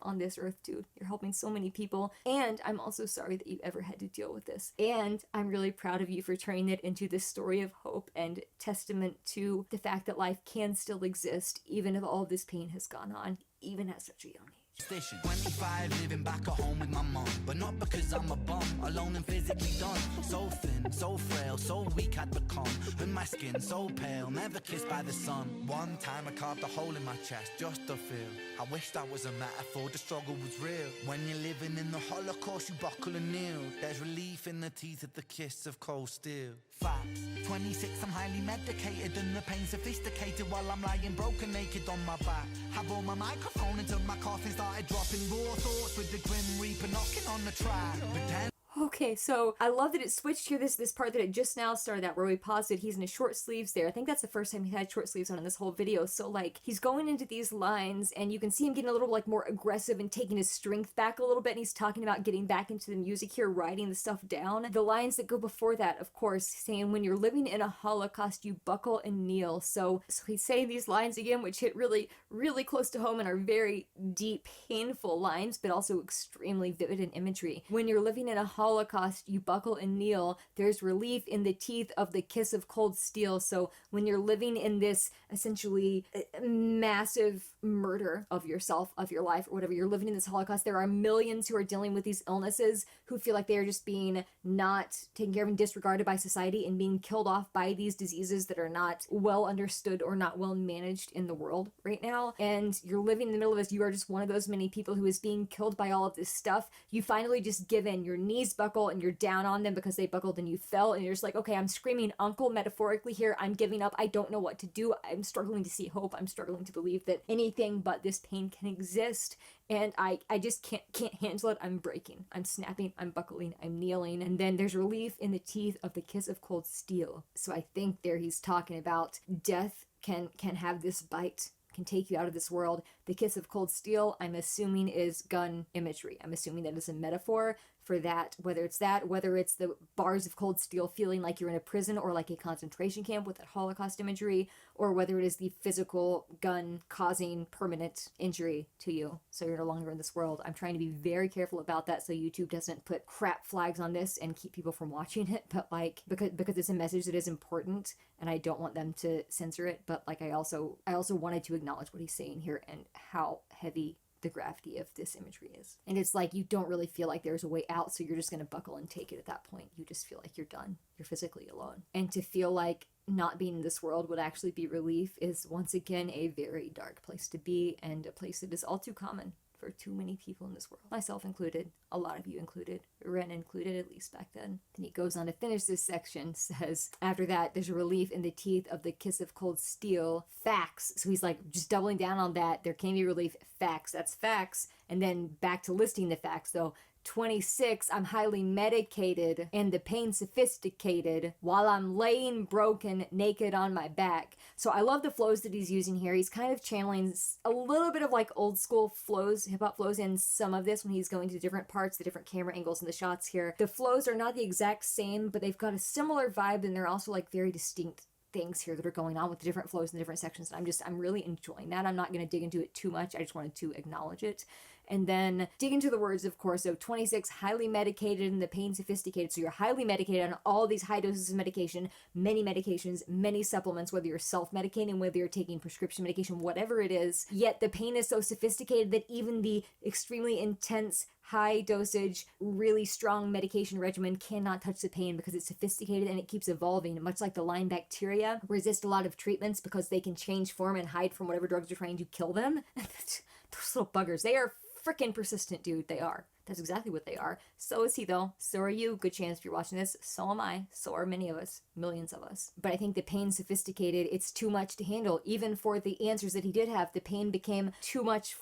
on this earth, dude. You're helping so many people. And I'm also sorry that you ever had to deal with this. And I'm really proud of you for turning it into this story of hope and testament to the fact that life can still exist, even if all of this pain has gone on, even at such a young age. Station 25, living back at home with my mum, but not because I'm a bum, alone and physically done. So thin, so frail, so weak I'd become, and my skin so pale, never kissed by the sun. One time I carved a hole in my chest just to feel. I wish that was a metaphor, the struggle was real. When you're living in the Holocaust, you buckle and kneel. There's relief in the teeth of the kiss of cold steel. Facts, 26, I'm highly medicated and the pain sophisticated while I'm lying broken naked on my back. Have on my microphone until my coffin started dropping raw thoughts with the grim reaper knocking on the track. But then Okay, so I love that it switched here, this part that it just now started at, where we paused it. He's in his short sleeves there. I think that's the first time he had short sleeves on in this whole video. So, like, he's going into these lines, and you can see him getting a little, like, more aggressive and taking his strength back a little bit, and he's talking about getting back into the music here, writing the stuff down. The lines that go before that, of course, saying, when you're living in a Holocaust, you buckle and kneel. So he's saying these lines again, which hit really, really close to home and are very deep, painful lines, but also extremely vivid in imagery. When you're living in a Holocaust, you buckle and kneel. There's relief in the teeth of the kiss of cold steel. So when you're living in this essentially massive murder of yourself, of your life, or whatever, you're living in this Holocaust, there are millions who are dealing with these illnesses who feel like they are just being not taken care of and disregarded by society and being killed off by these diseases that are not well understood or not well managed in the world right now. And you're living in the middle of this. You are just one of those many people who is being killed by all of this stuff. You finally just give in. Your knees buckle and you're down on them because they buckled and you fell, and you're just like, okay, I'm screaming uncle metaphorically here. I'm giving up. I don't know what to do. I'm struggling to see hope. I'm struggling to believe that anything but this pain can exist, and I just can't handle it. I'm breaking. I'm snapping. I'm buckling. I'm kneeling. And then there's relief in the teeth of the kiss of cold steel. So I think there he's talking about death can have this bite, can take you out of this world. The kiss of cold steel, I'm assuming, is gun imagery. I'm assuming that is a metaphor for that, whether it's the bars of cold steel feeling like you're in a prison or like a concentration camp with that Holocaust imagery, or whether it is the physical gun causing permanent injury to you, so you're no longer in this world. I'm trying to be very careful about that so YouTube doesn't put crap flags on this and keep people from watching it, but like, because it's a message that is important and I don't want them to censor it, but like I also wanted to acknowledge what he's saying here and how heavy the gravity of this imagery is. And it's like you don't really feel like there's a way out, so you're just going to buckle and take it at that point. You just feel like you're done. You're physically alone. And to feel like not being in this world would actually be relief is once again a very dark place to be, and a place that is all too common for too many people in this world. Myself included, a lot of you included, Ren included, at least back then. Then he goes on to finish this section, says, after that, there's a relief in the teeth of the kiss of cold steel. Facts. So he's like just doubling down on that. There can be relief. Facts. That's facts. And then back to listing the facts, though. 26, I'm highly medicated and the pain sophisticated while I'm laying broken naked on my back. So I love the flows that he's using here. He's kind of channeling a little bit of like old school flows, hip hop flows in some of this when he's going to different parts, the different camera angles and the shots here. The flows are not the exact same, but they've got a similar vibe, and they're also like very distinct things here that are going on with the different flows in the different sections. And I'm really enjoying that. I'm not going to dig into it too much. I just wanted to acknowledge it. And then dig into the words, of course. So 26, highly medicated and the pain sophisticated. So you're highly medicated on all these high doses of medication, many medications, many supplements, whether you're self-medicating, whether you're taking prescription medication, whatever it is. Yet the pain is so sophisticated that even the extremely intense, high dosage, really strong medication regimen cannot touch the pain because it's sophisticated and it keeps evolving. Much like the Lyme bacteria resist a lot of treatments because they can change form and hide from whatever drugs are trying to kill them. Those little buggers, they are freaking persistent, dude. They are. That's exactly what they are. So is he, though. So are you. Good chance if you're watching this. So am I. So are many of us. Millions of us. But I think the pain sophisticated, it's too much to handle. Even for the answers that he did have, the pain became too much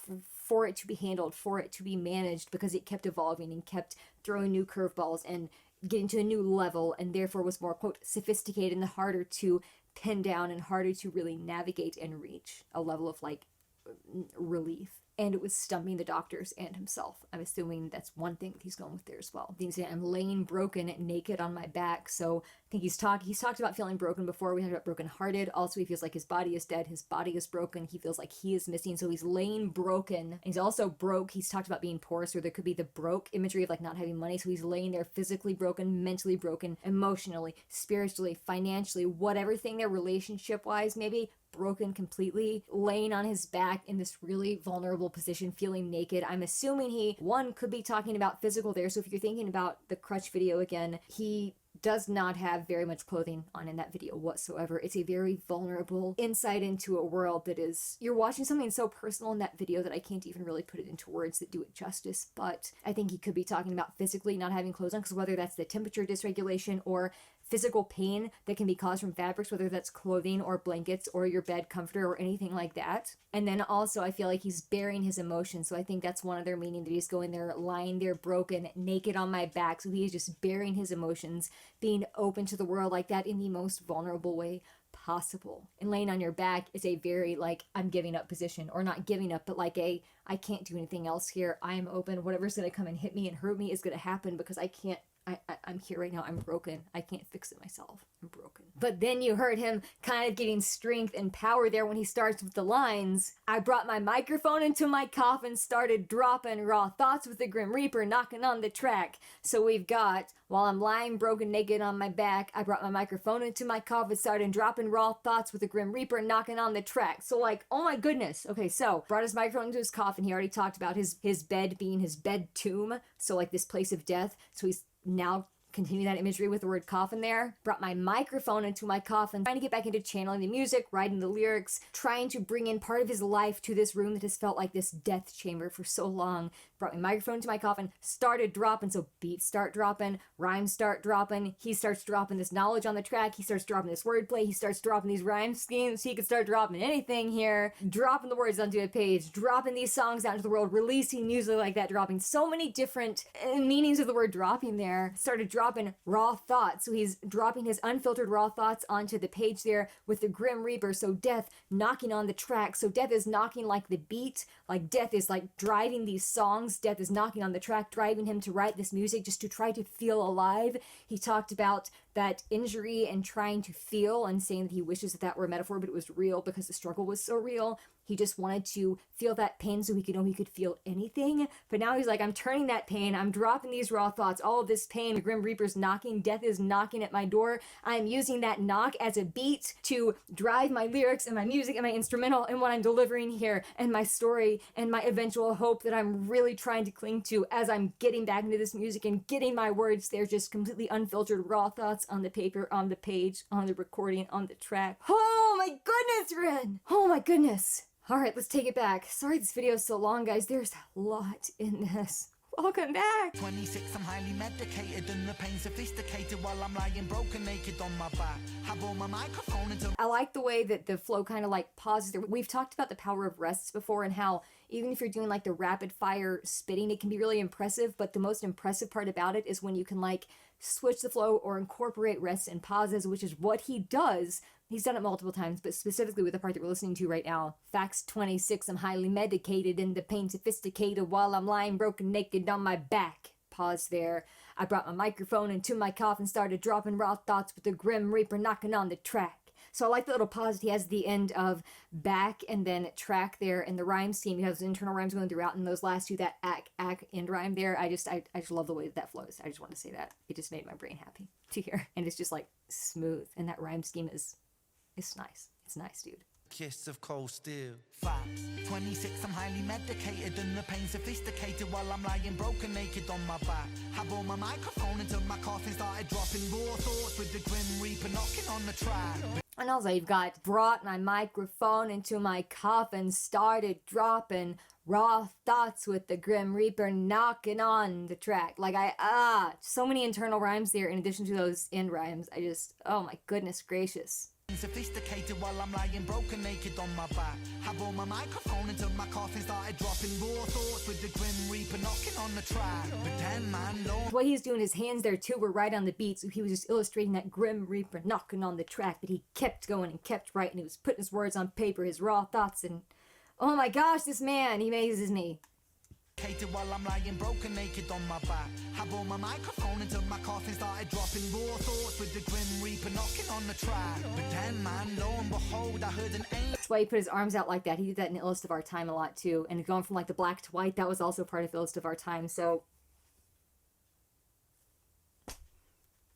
for it to be handled, for it to be managed, because it kept evolving and kept throwing new curveballs and getting to a new level, and therefore was more, quote, sophisticated and harder to pin down and harder to really navigate and reach a level of, like, relief. And it was stumping the doctors and himself. I'm assuming that's one thing that he's going with there as well. Things that I'm laying broken naked on my back. So I think he's talked about feeling broken before. We talked about brokenhearted. Also, he feels like his body is dead. His body is broken. He feels like he is missing. So he's laying broken. And he's also broke. He's talked about being poor. So there could be the broke imagery of like not having money. So he's laying there physically broken, mentally broken, emotionally, spiritually, financially, whatever thing there, relationship-wise maybe, broken completely, laying on his back in this really vulnerable position, feeling naked. I'm assuming he, one, could be talking about physical there. So if you're thinking about the crutch video again, he does not have very much clothing on in that video whatsoever. It's a very vulnerable insight into a world that is, you're watching something so personal in that video that I can't even really put it into words that do it justice. But I think he could be talking about physically not having clothes on, because whether that's the temperature dysregulation or physical pain that can be caused from fabrics, whether that's clothing or blankets or your bed comforter or anything like that. And then also I feel like he's burying his emotions. So I think that's one other meaning, that he's going there, lying there broken, naked on my back. So he is just burying his emotions, being open to the world like that in the most vulnerable way possible. And laying on your back is a very like I'm giving up position, or not giving up, but like a I can't do anything else here. I am open. Whatever's going to come and hit me and hurt me is going to happen because I can't. I'm here right now. I'm broken. I can't fix it myself. I'm broken. But then you heard him kind of getting strength and power there when he starts with the lines. I brought my microphone into my coffin, started dropping raw thoughts with the Grim Reaper knocking on the track. So we've got, while I'm lying broken naked on my back, I brought my microphone into my coffin, started dropping raw thoughts with the Grim Reaper knocking on the track. So like, oh my goodness. Okay, so brought his microphone into his coffin. He already talked about his bed being his bed tomb. So like this place of death. So he's now continue that imagery with the word coffin there. Brought my microphone into my coffin, trying to get back into channeling the music, writing the lyrics, trying to bring in part of his life to this room that has felt like this death chamber for so long. Brought my microphone into my coffin, started dropping, so beats start dropping, rhymes start dropping, he starts dropping this knowledge on the track, he starts dropping this wordplay, he starts dropping these rhyme schemes, he could start dropping anything here, dropping the words onto a page, dropping these songs out into the world, releasing music like that, dropping so many different meanings of the word dropping there, started dropping raw thoughts, so he's dropping his unfiltered raw thoughts onto the page there with the Grim Reaper, so death knocking on the track, so death is knocking like the beat, like death is like driving these songs, death is knocking on the track, driving him to write this music just to try to feel alive. He talked about that injury and trying to feel and saying that he wishes that that were a metaphor, but it was real because the struggle was so real. he just wanted to feel that pain so he could know he could feel anything. But now he's like, I'm turning that pain, I'm dropping these raw thoughts, all of this pain, the Grim Reaper's knocking, death is knocking at my door. I'm using that knock as a beat to drive my lyrics and my music and my instrumental and what I'm delivering here and my story and my eventual hope that I'm really trying to cling to as I'm getting back into this music and getting my words there, just completely unfiltered raw thoughts on the paper, on the page, on the recording, on the track. Oh my goodness, Ren! Oh my goodness. Alright, let's take it back. Sorry this video is so long, guys. There's a lot in this. Welcome back. 26, I'm highly medicated and the pain sophisticated while I'm lying broken naked on my back. Have all my microphone until I like the way that the flow kind of like pauses there. We've talked about the power of rests before and how even if you're doing like the rapid fire spitting, it can be really impressive, but the most impressive part about it is when you can like switch the flow or incorporate rests and pauses, which is what he does. He's done it multiple times, but specifically with the part that we're listening to right now. Facts 26, I'm highly medicated and the pain sophisticated while I'm lying broken naked on my back. Pause there. I brought my microphone into my coffin, started dropping raw thoughts with the Grim Reaper knocking on the track. So I like the little pause that he has at the end of back and then track there in the rhyme scheme. You have those internal rhymes going throughout, and those last two, that ack end rhyme there. I just love the way that flows. I just want to say that. It just made my brain happy to hear. And it's just like smooth. And that rhyme scheme is nice. It's nice, dude. kiss of cold steel. Facts 26, I'm highly medicated and the pain sophisticated while I'm lying broken naked on my back. Have all my microphone until my coffin started dropping raw thoughts with the Grim Reaper knocking on the track. And also you've got brought my microphone into my coffin, started dropping raw thoughts with the Grim Reaper knocking on the track. Like so many internal rhymes there in addition to those end rhymes. Oh my goodness gracious. Sophisticated while I'm lying broken naked on my back. Have all my microphone until my coffin started dropping raw thoughts with the Grim Reaper knocking on the track. But then man, lo, what he's doing, his hands there too were right on the beat, so he was just illustrating that Grim Reaper knocking on the track, that he kept going and kept writing. He was putting his words on paper, his raw thoughts, and oh my gosh, this man, he amazes me. While I'm lying broken naked on my back. Have all my microphone until my coffin started dropping raw thoughts with the Grim Reaper knocking on the track. But then man, lo and behold, I heard an angel. That's why he put his arms out like that. He did that in Illust of Our Time a lot too. And going from like the black to white, that was also part of Illust of Our Time. So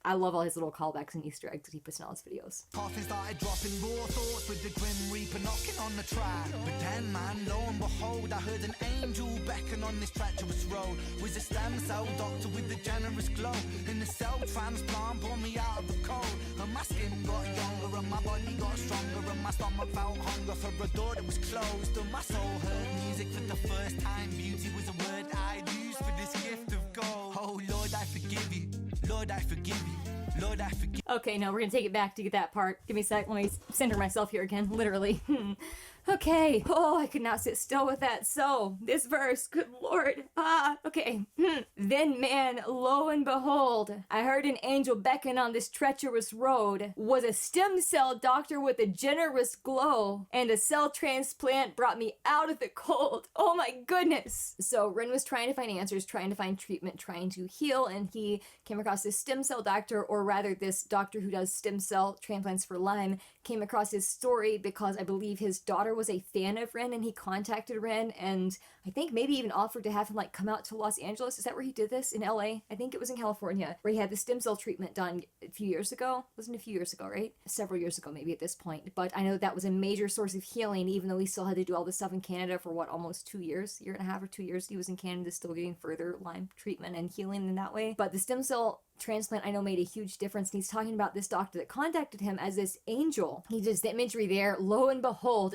I love all his little callbacks and Easter eggs that he puts in all his videos. Coffin started dropping raw thoughts with the Grim Reaper knocking on the track. But then man, lo and behold, I heard an angel beckon on this treacherous road. Was a stem cell doctor with a generous glow. In the cell transplant pulled me out of the cold. And my skin got younger and my body got stronger. And my stomach felt hunger for a door that was closed. And my soul heard music for the first time. Beauty was a word I'd use for this gift of gold. Oh Lord, I forgive you. Lord, I forgive you. Lord, I forgive. Okay, no, we're gonna take it back to get that part. Give me a sec. Let me center myself here again, literally. Okay. Oh, I could not sit still with that. So, this verse, good Lord. Okay. Then, man, lo and behold, I heard an angel beckon on this treacherous road. Was a stem cell doctor with a generous glow, and a cell transplant brought me out of the cold. Oh my goodness. So, Ren was trying to find answers, trying to find treatment, trying to heal, and he came across this stem cell doctor, or rather this doctor who does stem cell transplants for Lyme, came across his story because I believe his daughter was a fan of Ren, and he contacted Ren, and I think maybe even offered to have him like come out to Los Angeles. Is that where he did this? In LA? I think it was in California, where he had the stem cell treatment done a few years ago. Wasn't a few years ago, right? Several years ago maybe at this point. But I know that was a major source of healing, even though he still had to do all this stuff in Canada for what, almost 2 years? Year and a half or 2 years he was in Canada still getting further Lyme treatment and healing in that way. But the stem cell transplant I know made a huge difference, and he's talking about this doctor that contacted him as this angel. He does the imagery there, lo and behold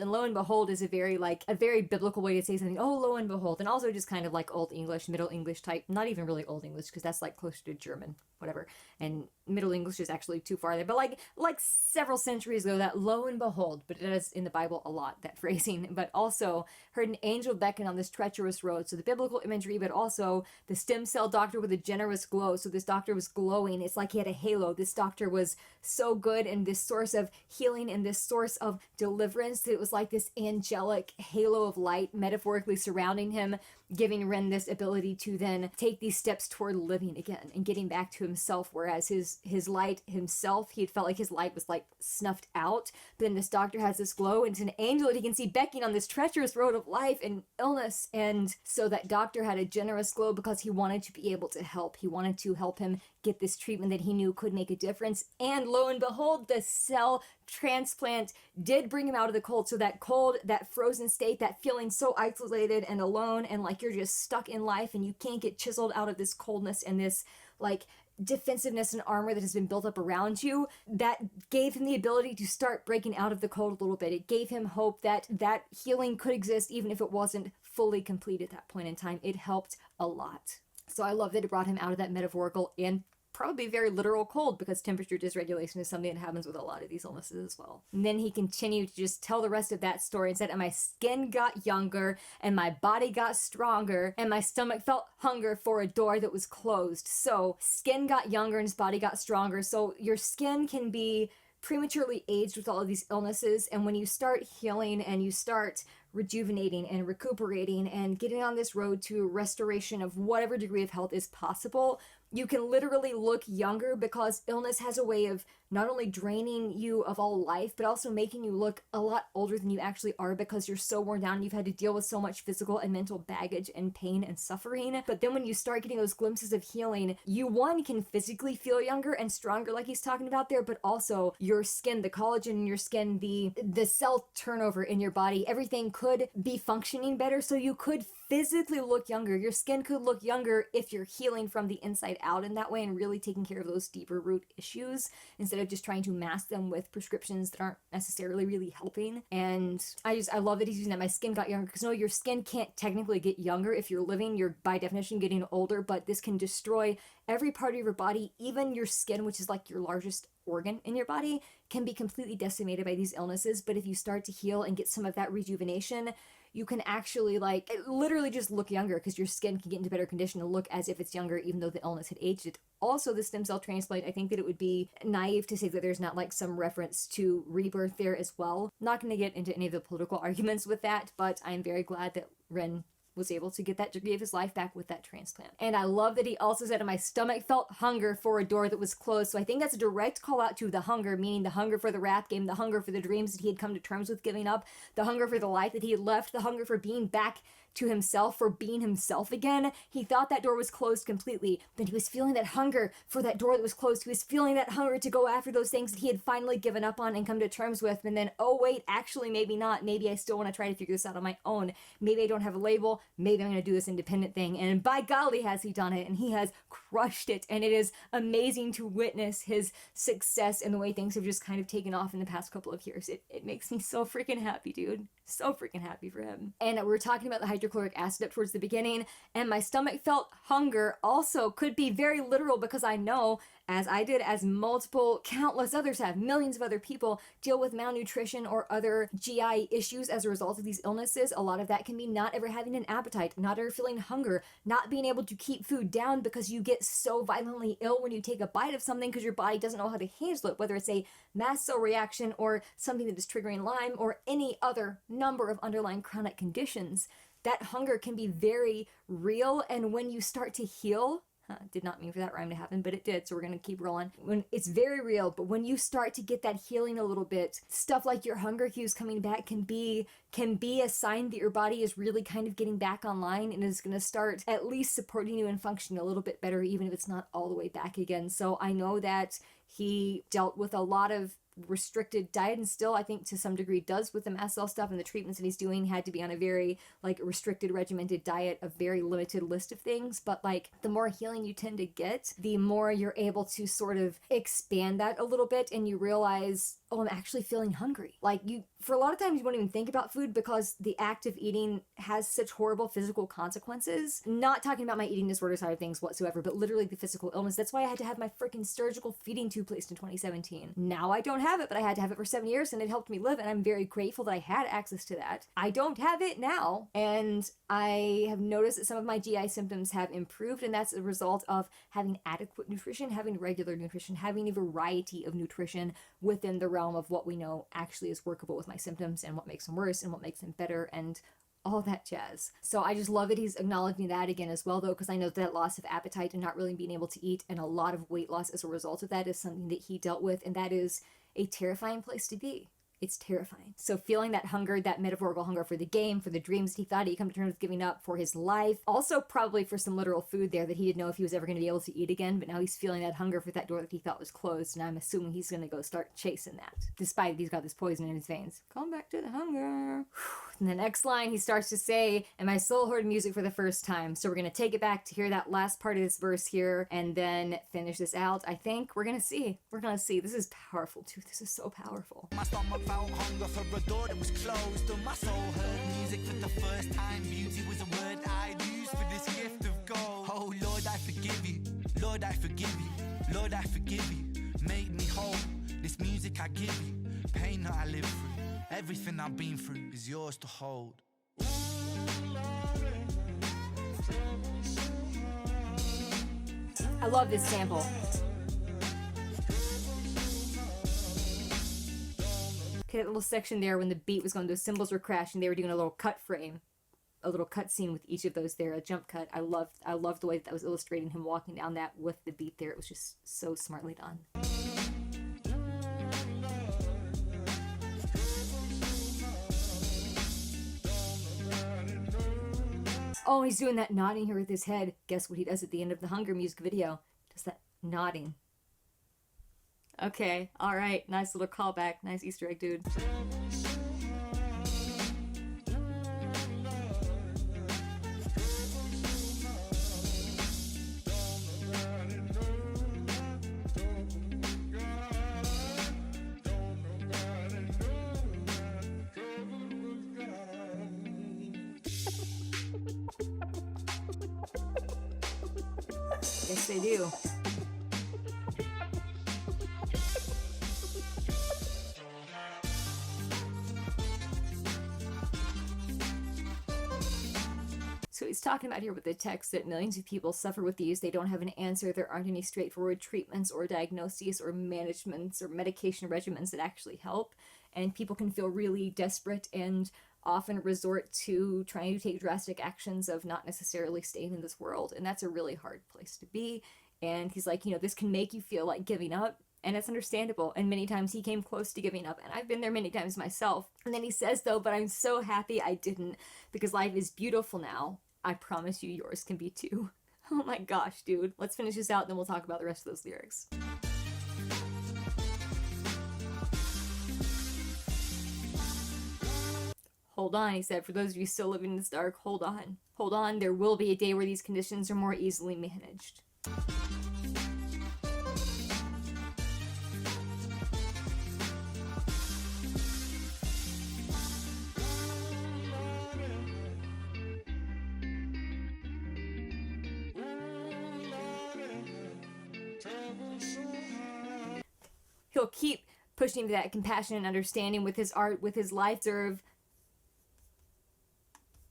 is a very biblical way to say something. Oh, lo and behold. And also just kind of like Old English, Middle English type, not even really Old English because that's like closer to German, whatever, and Middle English is actually too far there, but like several centuries ago, that lo and behold, but it is in the Bible a lot, that phrasing. But also heard an angel beckon on this treacherous road. So the biblical imagery, but also the stem cell doctor with a generous glow. So this doctor was glowing. It's like he had a halo. This doctor was so good and this source of healing and this source of deliverance that it was like this angelic halo of light metaphorically surrounding him, giving Ren this ability to then take these steps toward living again and getting back to himself, whereas his light himself, he had felt like his light was like snuffed out. But then this doctor has this glow, and it's an angel that he can see beckoning on this treacherous road of life and illness. And so that doctor had a generous glow because he wanted to be able to help. He wanted to help him get this treatment that he knew could make a difference. And lo and behold, the cell transplant did bring him out of the cold. So that cold, that frozen state, that feeling so isolated and alone and like you're just stuck in life and you can't get chiseled out of this coldness and this like defensiveness and armor that has been built up around you, that gave him the ability to start breaking out of the cold a little bit. It gave him hope that that healing could exist even if it wasn't fully complete at that point in time. It helped a lot. So I love that it brought him out of that metaphorical and probably very literal cold, because temperature dysregulation is something that happens with a lot of these illnesses as well. And then he continued to just tell the rest of that story and said, and my skin got younger and my body got stronger and my stomach felt hunger for a door that was closed. So skin got younger and his body got stronger. So your skin can be prematurely aged with all of these illnesses, and when you start healing and you start rejuvenating and recuperating and getting on this road to restoration of whatever degree of health is possible, you can literally look younger, because illness has a way of not only draining you of all life, but also making you look a lot older than you actually are, because you're so worn down. You've had to deal with so much physical and mental baggage and pain and suffering. But then when you start getting those glimpses of healing, you, one, can physically feel younger and stronger like he's talking about there, but also your skin, the collagen in your skin, the cell turnover in your body, everything could be functioning better, so you could physically look younger. Your skin could look younger if you're healing from the inside out in that way and really taking care of those deeper root issues instead of just trying to mask them with prescriptions that aren't necessarily really helping. And I love that he's using that. My skin got younger, because no, your skin can't technically get younger if you're living. You're by definition getting older, but this can destroy every part of your body. Even your skin, which is like your largest organ in your body, can be completely decimated by these illnesses. But if you start to heal and get some of that rejuvenation, you can actually like literally just look younger, because your skin can get into better condition and look as if it's younger even though the illness had aged it. Also, the stem cell transplant, I think that it would be naive to say that there's not like some reference to rebirth there as well. Not going to get into any of the political arguments with that, but I'm very glad that Ren was able to get that degree of his life back with that transplant. And I love that he also said, my stomach felt hunger for a door that was closed. So I think that's a direct call out to the hunger, meaning the hunger for the rap game, the hunger for the dreams that he had come to terms with giving up, the hunger for the life that he had left, the hunger for being back to himself, for being himself again. He thought that door was closed completely, but he was feeling that hunger for that door that was closed. He was feeling that hunger to go after those things that he had finally given up on and come to terms with. And then, oh wait, actually maybe not. Maybe I still want to try to figure this out on my own. Maybe I don't have a label. Maybe I'm going to do this independent thing. And by golly, has he done it. And he has crushed it. And it is amazing to witness his success and the way things have just kind of taken off in the past couple of years. It makes me so freaking happy, dude. So freaking happy for him. And we were talking about the hydrochloric acid up towards the beginning, and my stomach felt hunger also could be very literal, because I know, as I did, as multiple, countless others have, millions of other people deal with malnutrition or other GI issues as a result of these illnesses. A lot of that can be not ever having an appetite, not ever feeling hunger, not being able to keep food down because you get so violently ill when you take a bite of something because your body doesn't know how to handle it, whether it's a mast cell reaction or something that is triggering Lyme or any other number of underlying chronic conditions. That hunger can be very real, and when you start to heal, did not mean for that rhyme to happen, but it did, so we're going to keep rolling. When it's very real, but when you start to get that healing a little bit, stuff like your hunger cues coming back can be a sign that your body is really kind of getting back online and is going to start at least supporting you and functioning a little bit better, even if it's not all the way back again. So I know that he dealt with a lot of restricted diet, and still I think to some degree does with the mast cell stuff, and the treatments that he's doing had to be on a very like restricted regimented diet, a very limited list of things. But like the more healing you tend to get, the more you're able to sort of expand that a little bit, and you realize oh, I'm actually feeling hungry. Like, for a lot of times you won't even think about food because the act of eating has such horrible physical consequences. Not talking about my eating disorder side of things whatsoever, but literally the physical illness. That's why I had to have my freaking surgical feeding tube placed in 2017. Now I don't have it, but I had to have it for 7 years and it helped me live, and I'm very grateful that I had access to that. I don't have it now, and I have noticed that some of my GI symptoms have improved, and that's a result of having adequate nutrition, having regular nutrition, having a variety of nutrition within the realm of what we know actually is workable with my symptoms and what makes them worse and what makes them better and all that jazz. So I just love that he's acknowledging that again as well, though, because I know that loss of appetite and not really being able to eat and a lot of weight loss as a result of that is something that he dealt with, and that is a terrifying place to be. It's terrifying. So feeling that hunger, that metaphorical hunger for the game, for the dreams that he thought he'd come to terms with giving up, for his life, also probably for some literal food there that he didn't know if he was ever going to be able to eat again, but now he's feeling that hunger for that door that he thought was closed, and I'm assuming he's going to go start chasing that, despite he's got this poison in his veins. Come back to the hunger. In the next line, he starts to say, and my soul heard music for the first time. So we're going to take it back to hear that last part of this verse here, and then finish this out. I think we're going to see. We're going to see. This is powerful, too. This is so powerful. My stomach felt hunger for a door that was closed, and my soul heard music for the first time. Beauty was a word I'd use for this gift of gold. Oh Lord, I forgive you. Lord, I forgive you. Lord, I forgive you. Make me whole. This music I give you. Pain that I live through. Everything I've been through is yours to hold. I love this sample. Okay, that little section there when the beat was going, those cymbals were crashing, they were doing a little cut frame, a little cut scene with each of those there, a jump cut. I loved the way that was illustrating him walking down that with the beat there. It was just so smartly done. Oh, he's doing that nodding here with his head. Guess what he does at the end of the Hunger music video? Just that nodding. Okay, alright, nice little callback. Nice Easter egg, dude. Yes, they do. So he's talking about here with the text that millions of people suffer with these. They don't have an answer. There aren't any straightforward treatments or diagnoses or managements or medication regimens that actually help. And people can feel really desperate and often resort to trying to take drastic actions of not necessarily staying in this world. And that's a really hard place to be. And he's like, this can make you feel like giving up. And it's understandable. And many times he came close to giving up. And I've been there many times myself. And then he says, though, but I'm so happy I didn't, because life is beautiful now. I promise you yours can be too. Oh my gosh, dude. Let's finish this out, and then we'll talk about the rest of those lyrics. Hold on, he said. For those of you still living in this dark, hold on. Hold on, there will be a day where these conditions are more easily managed. He'll keep pushing to that compassion and understanding with his art, with his life deserve.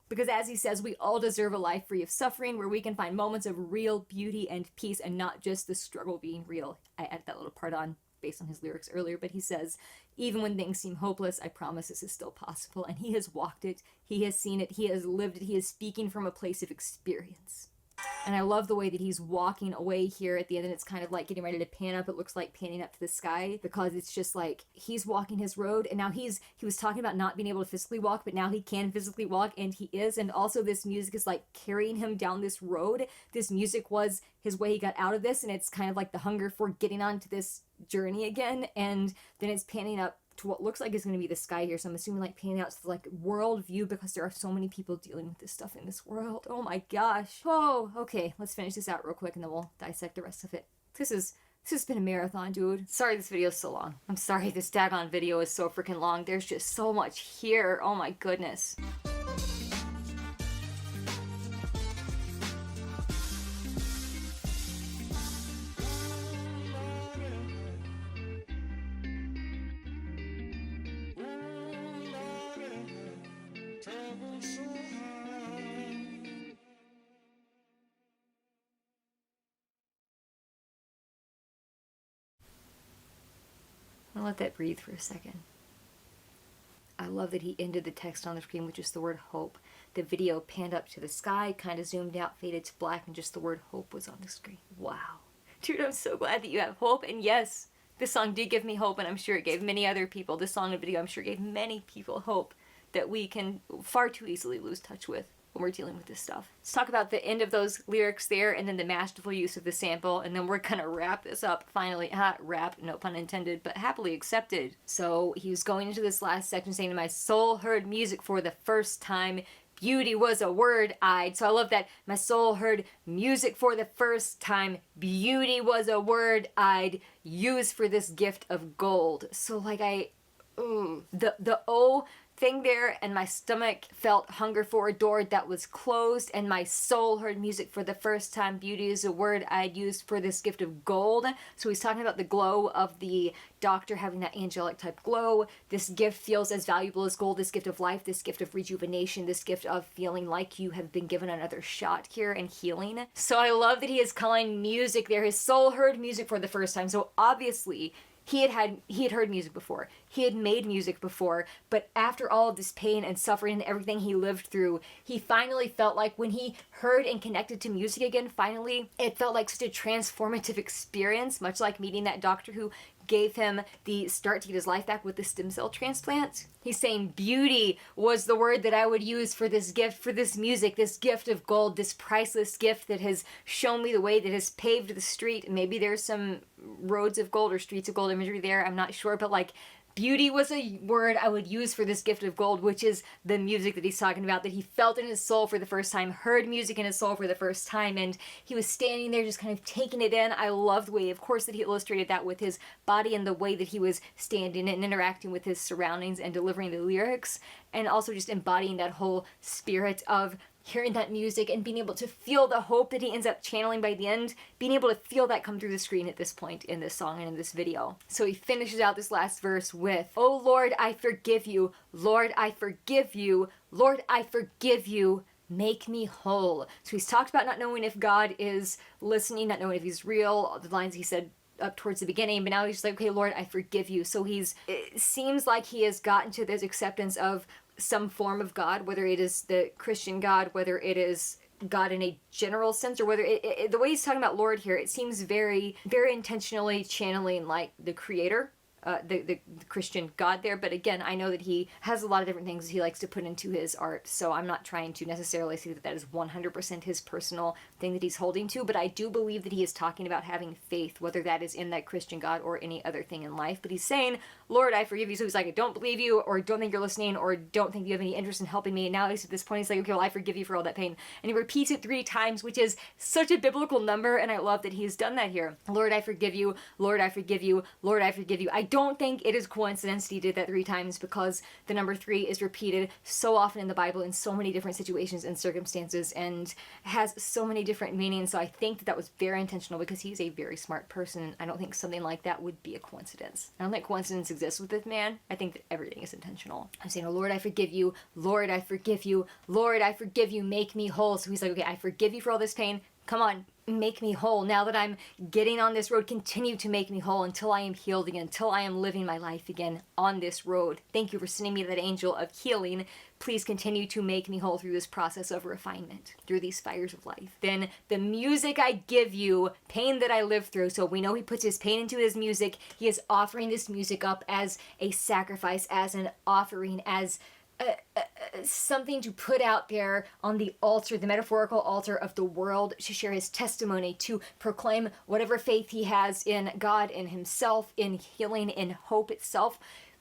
Because as he says, we all deserve a life free of suffering, where we can find moments of real beauty and peace and not just the struggle being real. I added that little part on based on his lyrics earlier, but he says, even when things seem hopeless, I promise this is still possible. And he has walked it, he has seen it, he has lived it, he is speaking from a place of experience. And I love the way that he's walking away here at the end, and it's kind of like getting ready to pan up. It looks like panning up to the sky, because it's just like he's walking his road, and now he was talking about not being able to physically walk, but now he can physically walk, and he is. And also this music is like carrying him down this road. This music was his way he got out of this, and it's kind of like the hunger for getting onto this journey again. And then it's panning up to what looks like is going to be the sky here. So I'm assuming like panning out to the like world view, because there are so many people dealing with this stuff in this world. Oh my gosh. Oh, okay. Let's finish this out real quick and then we'll dissect the rest of it. This is This has been a marathon, dude. Sorry this video is so long. I'm sorry this daggone video is so freaking long. There's just so much here. Oh my goodness. I'll let that breathe for a second. I love that he ended the text on the screen with just the word hope. The video panned up to the sky, kind of zoomed out, faded to black, and just the word hope was on the screen. Wow. Dude, I'm so glad that you have hope. And yes, this song did give me hope, and I'm sure it gave many other people. This song and video, I'm sure, gave many people hope that we can far too easily lose touch with when we're dealing with this stuff. Let's talk about the end of those lyrics there, and then the masterful use of the sample, and then we're gonna wrap this up finally. Wrap, no pun intended, but happily accepted. So he was going into this last section saying, my soul heard music for the first time. Beauty was a word I'd. So I love that. My soul heard music for the first time. Beauty was a word I'd use for this gift of gold. So like the O thing there, and my stomach felt hunger for a door that was closed, and my soul heard music for the first time. Beauty is a word I'd used for this gift of gold. So he's talking about the glow of the doctor having that angelic type glow. This gift feels as valuable as gold, this gift of life, this gift of rejuvenation, this gift of feeling like you have been given another shot here and healing. So I love that he is calling music there. His soul heard music for the first time. So obviously he had heard music before. He had made music before, but after all of this pain and suffering and everything he lived through, he finally felt like when he heard and connected to music again, finally, it felt like such a transformative experience, much like meeting that doctor who gave him the start to get his life back with the stem cell transplant. He's saying beauty was the word that I would use for this gift, for this music, this gift of gold, this priceless gift that has shown me the way, that has paved the street. Maybe there's some roads of gold or streets of gold imagery there, I'm not sure, but like, beauty was a word I would use for this gift of gold, which is the music that he's talking about, that he felt in his soul for the first time, heard music in his soul for the first time, and he was standing there just kind of taking it in. I love the way, of course, that he illustrated that with his body and the way that he was standing and interacting with his surroundings and delivering the lyrics, and also just embodying that whole spirit of hearing that music and being able to feel the hope that he ends up channeling by the end, being able to feel that come through the screen at this point in this song and in this video. So he finishes out this last verse with, oh Lord, I forgive you. Lord, I forgive you. Lord, I forgive you. Make me whole. So he's talked about not knowing if God is listening, not knowing if he's real, the lines he said up towards the beginning, but now he's just like, okay, Lord, I forgive you. So it seems like he has gotten to this acceptance of some form of God, whether it is the Christian God, whether it is God in a general sense, or whether the way he's talking about Lord here, it seems very, very intentionally channeling like the creator, the Christian God there. But again, I know that he has a lot of different things he likes to put into his art, so I'm not trying to necessarily say that that is 100% his personal thing that he's holding to, but I do believe that he is talking about having faith, whether that is in that Christian God or any other thing in life. But he's saying, Lord, I forgive you. So he's like, I don't believe you, or don't think you're listening, or don't think you have any interest in helping me. And now he's at this point, he's like, okay, well, I forgive you for all that pain. And he repeats it 3 times, which is such a biblical number, and I love that he's done that here. Lord, I forgive you. Lord, I forgive you. Lord, I forgive you. I don't think it is coincidence that he did that 3 times, because the number 3 is repeated so often in the Bible in so many different situations and circumstances and has so many different meanings. So I think that that was very intentional, because he's a very smart person. I don't think something like that would be a coincidence. I don't think coincidence exists with this man. I think that everything is intentional. I'm saying, oh, Lord, I forgive you. Lord, I forgive you. Lord, I forgive you. Make me whole. So he's like, okay, I forgive you for all this pain. Come on, make me whole. Now that I'm getting on this road, continue to make me whole until I am healed again, until I am living my life again on this road. Thank you for sending me that angel of healing. Please continue to make me whole through this process of refinement, through these fires of life. Then the music I give you, pain that I live through. So we know he puts his pain into his music. He is offering this music up as a sacrifice, as an offering, as something to put out there on the altar, the metaphorical altar of the world, to share his testimony, to proclaim whatever faith he has in God, in himself, in healing, in hope itself.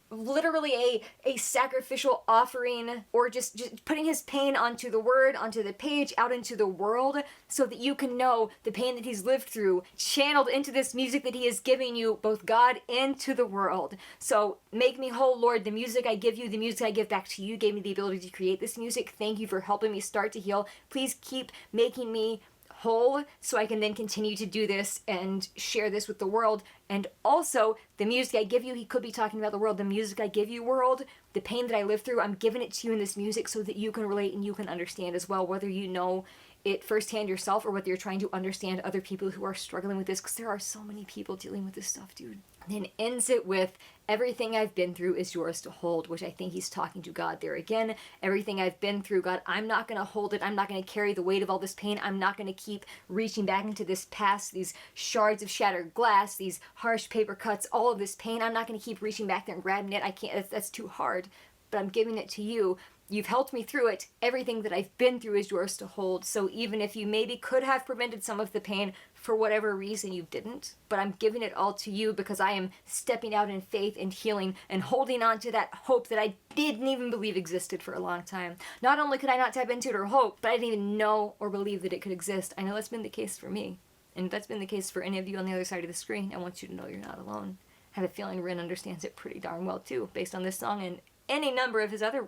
literally a sacrificial offering, or just putting his pain onto the word, onto the page, out into the world, so that you can know the pain that he's lived through, channeled into this music that he is giving you, both God and to the world. So make me whole, Lord. The music I give you, the music I give back to you, gave me the ability to create this music. Thank you for helping me start to heal. Please keep making me whole so I can then continue to do this and share this with the world. And also, the music I give you, he could be talking about the world. The music I give you, world, the pain that I live through, I'm giving it to you in this music so that you can relate and you can understand as well, whether you know it firsthand yourself or whether you're trying to understand other people who are struggling with this, because there are so many people dealing with this stuff, dude. And then ends it with, everything I've been through is yours to hold, which I think he's talking to God there again. Everything I've been through, God, I'm not going to hold it. I'm not going to carry the weight of all this pain. I'm not going to keep reaching back into this past, these shards of shattered glass, these harsh paper cuts, all of this pain. I'm not going to keep reaching back there and grabbing it. I can't, that's too hard. But I'm giving it to you. You've helped me through it. Everything that I've been through is yours to hold. So even if you maybe could have prevented some of the pain, for whatever reason you didn't, but I'm giving it all to you because I am stepping out in faith and healing and holding on to that hope that I didn't even believe existed for a long time. Not only could I not tap into it or hope, but I didn't even know or believe that it could exist. I know that's been the case for me. And that's been the case for any of you on the other side of the screen. I want you to know you're not alone. I have a feeling Rin understands it pretty darn well too, based on this song and any number of his other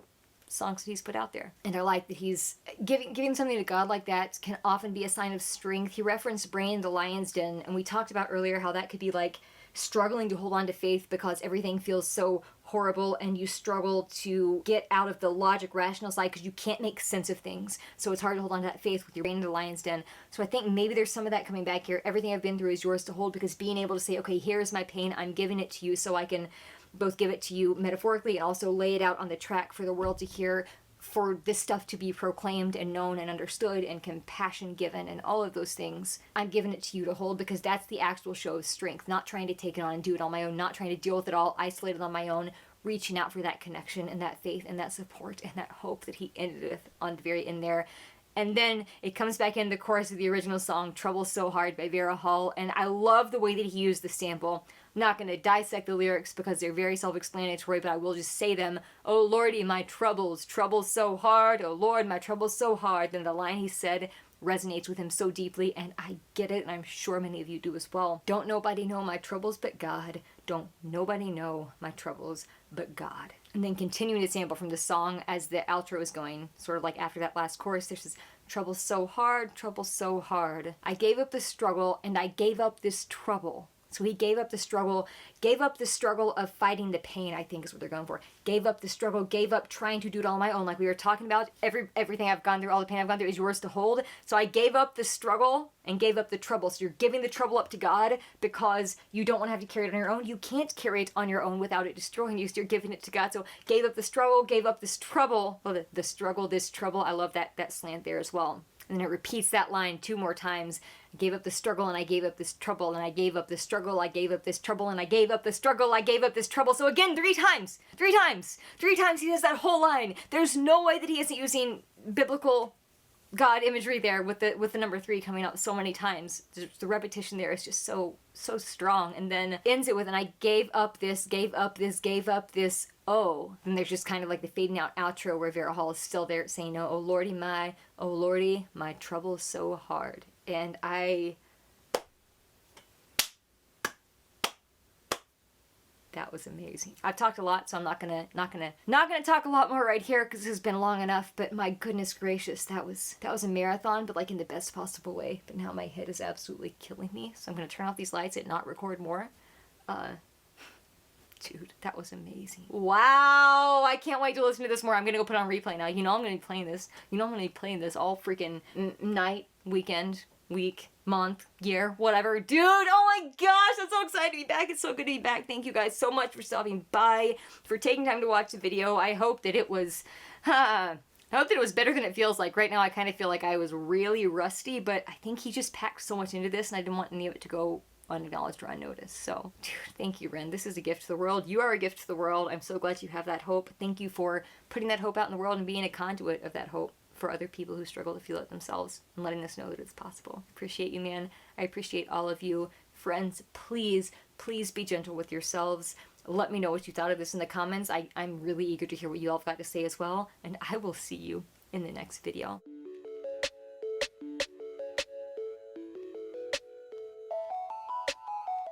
songs that he's put out there. And I like that he's giving something to God like that can often be a sign of strength. He referenced Brain, the Lion's Den, and we talked about earlier how that could be like struggling to hold on to faith because everything feels so horrible and you struggle to get out of the logic rational side because you can't make sense of things. So it's hard to hold on to that faith with your Brain in the Lion's Den. So I think maybe there's some of that coming back here. Everything I've been through is yours to hold, because being able to say, okay, here's my pain, I'm giving it to you, so I can both give it to you metaphorically and also lay it out on the track for the world to hear, for this stuff to be proclaimed and known and understood and compassion given and all of those things. I'm giving it to you to hold, because that's the actual show of strength, not trying to take it on and do it on my own, not trying to deal with it all isolated on my own, reaching out for that connection and that faith and that support and that hope that he ended with on the very end there. And then it comes back in the chorus of the original song, Trouble So Hard by Vera Hall, and I love the way that he used the sample. I'm not going to dissect the lyrics because they're very self-explanatory, but I will just say them. Oh Lordy, my troubles so hard. Oh Lord, my troubles so hard. Then the line he said resonates with him so deeply, and I get it, and I'm sure many of you do as well. Don't nobody know my troubles but God. Don't nobody know my troubles but God. And then continuing to sample from the song as the outro is going, sort of like after that last chorus, there's this trouble so hard, trouble so hard. I gave up the struggle and I gave up this trouble. So he gave up the struggle of fighting the pain, I think is what they're going for. Gave up the struggle, gave up trying to do it all on my own. Like we were talking about, everything I've gone through, all the pain I've gone through is yours to hold. So I gave up the struggle and gave up the trouble. So you're giving the trouble up to God because you don't want to have to carry it on your own. You can't carry it on your own without it destroying you. So you're giving it to God. So gave up the struggle, gave up this trouble. Well, the struggle, this trouble. I love that slant there as well. And then it repeats that line 2 more times. I gave up the struggle and I gave up this trouble, and I gave up the struggle, I gave up this trouble, and I gave up the struggle, I gave up this trouble. So again, 3 times. 3 times. 3 times he says that whole line. There's no way that he isn't using biblical God imagery there with the number 3 coming up so many times. The repetition there is just so strong. And then ends it with, and I gave up this, gave up this, gave up this, oh. Then there's just kind of like the fading out outro where Vera Hall is still there saying, oh Lordy, my trouble is so hard. And that was amazing. I've talked a lot, so I'm not gonna talk a lot more right here because this has been long enough. But my goodness gracious, that was a marathon, but like in the best possible way. But now my head is absolutely killing me, so I'm gonna turn off these lights and not record more. Dude, that was amazing. Wow, I can't wait to listen to this more. I'm gonna go put it on replay now. You know I'm gonna be playing this. You know I'm gonna be playing this all freaking night, weekend, week, month, year, whatever. Dude, oh my gosh, I'm so excited to be back. It's so good to be back. Thank you guys so much for stopping by, for taking time to watch the video. I hope that it was, better than it feels like. Right now I kind of feel like I was really rusty, but I think he just packed so much into this and I didn't want any of it to go unacknowledged or unnoticed. So, dude, thank you, Ren. This is a gift to the world. You are a gift to the world. I'm so glad you have that hope. Thank you for putting that hope out in the world and being a conduit of that hope for other people who struggle to feel it themselves and letting us know that it's possible. I appreciate you, man. I appreciate all of you. Friends, please be gentle with yourselves. Let me know what you thought of this in the comments. I'm really eager to hear what you all have got to say as well, and I will see you in the next video.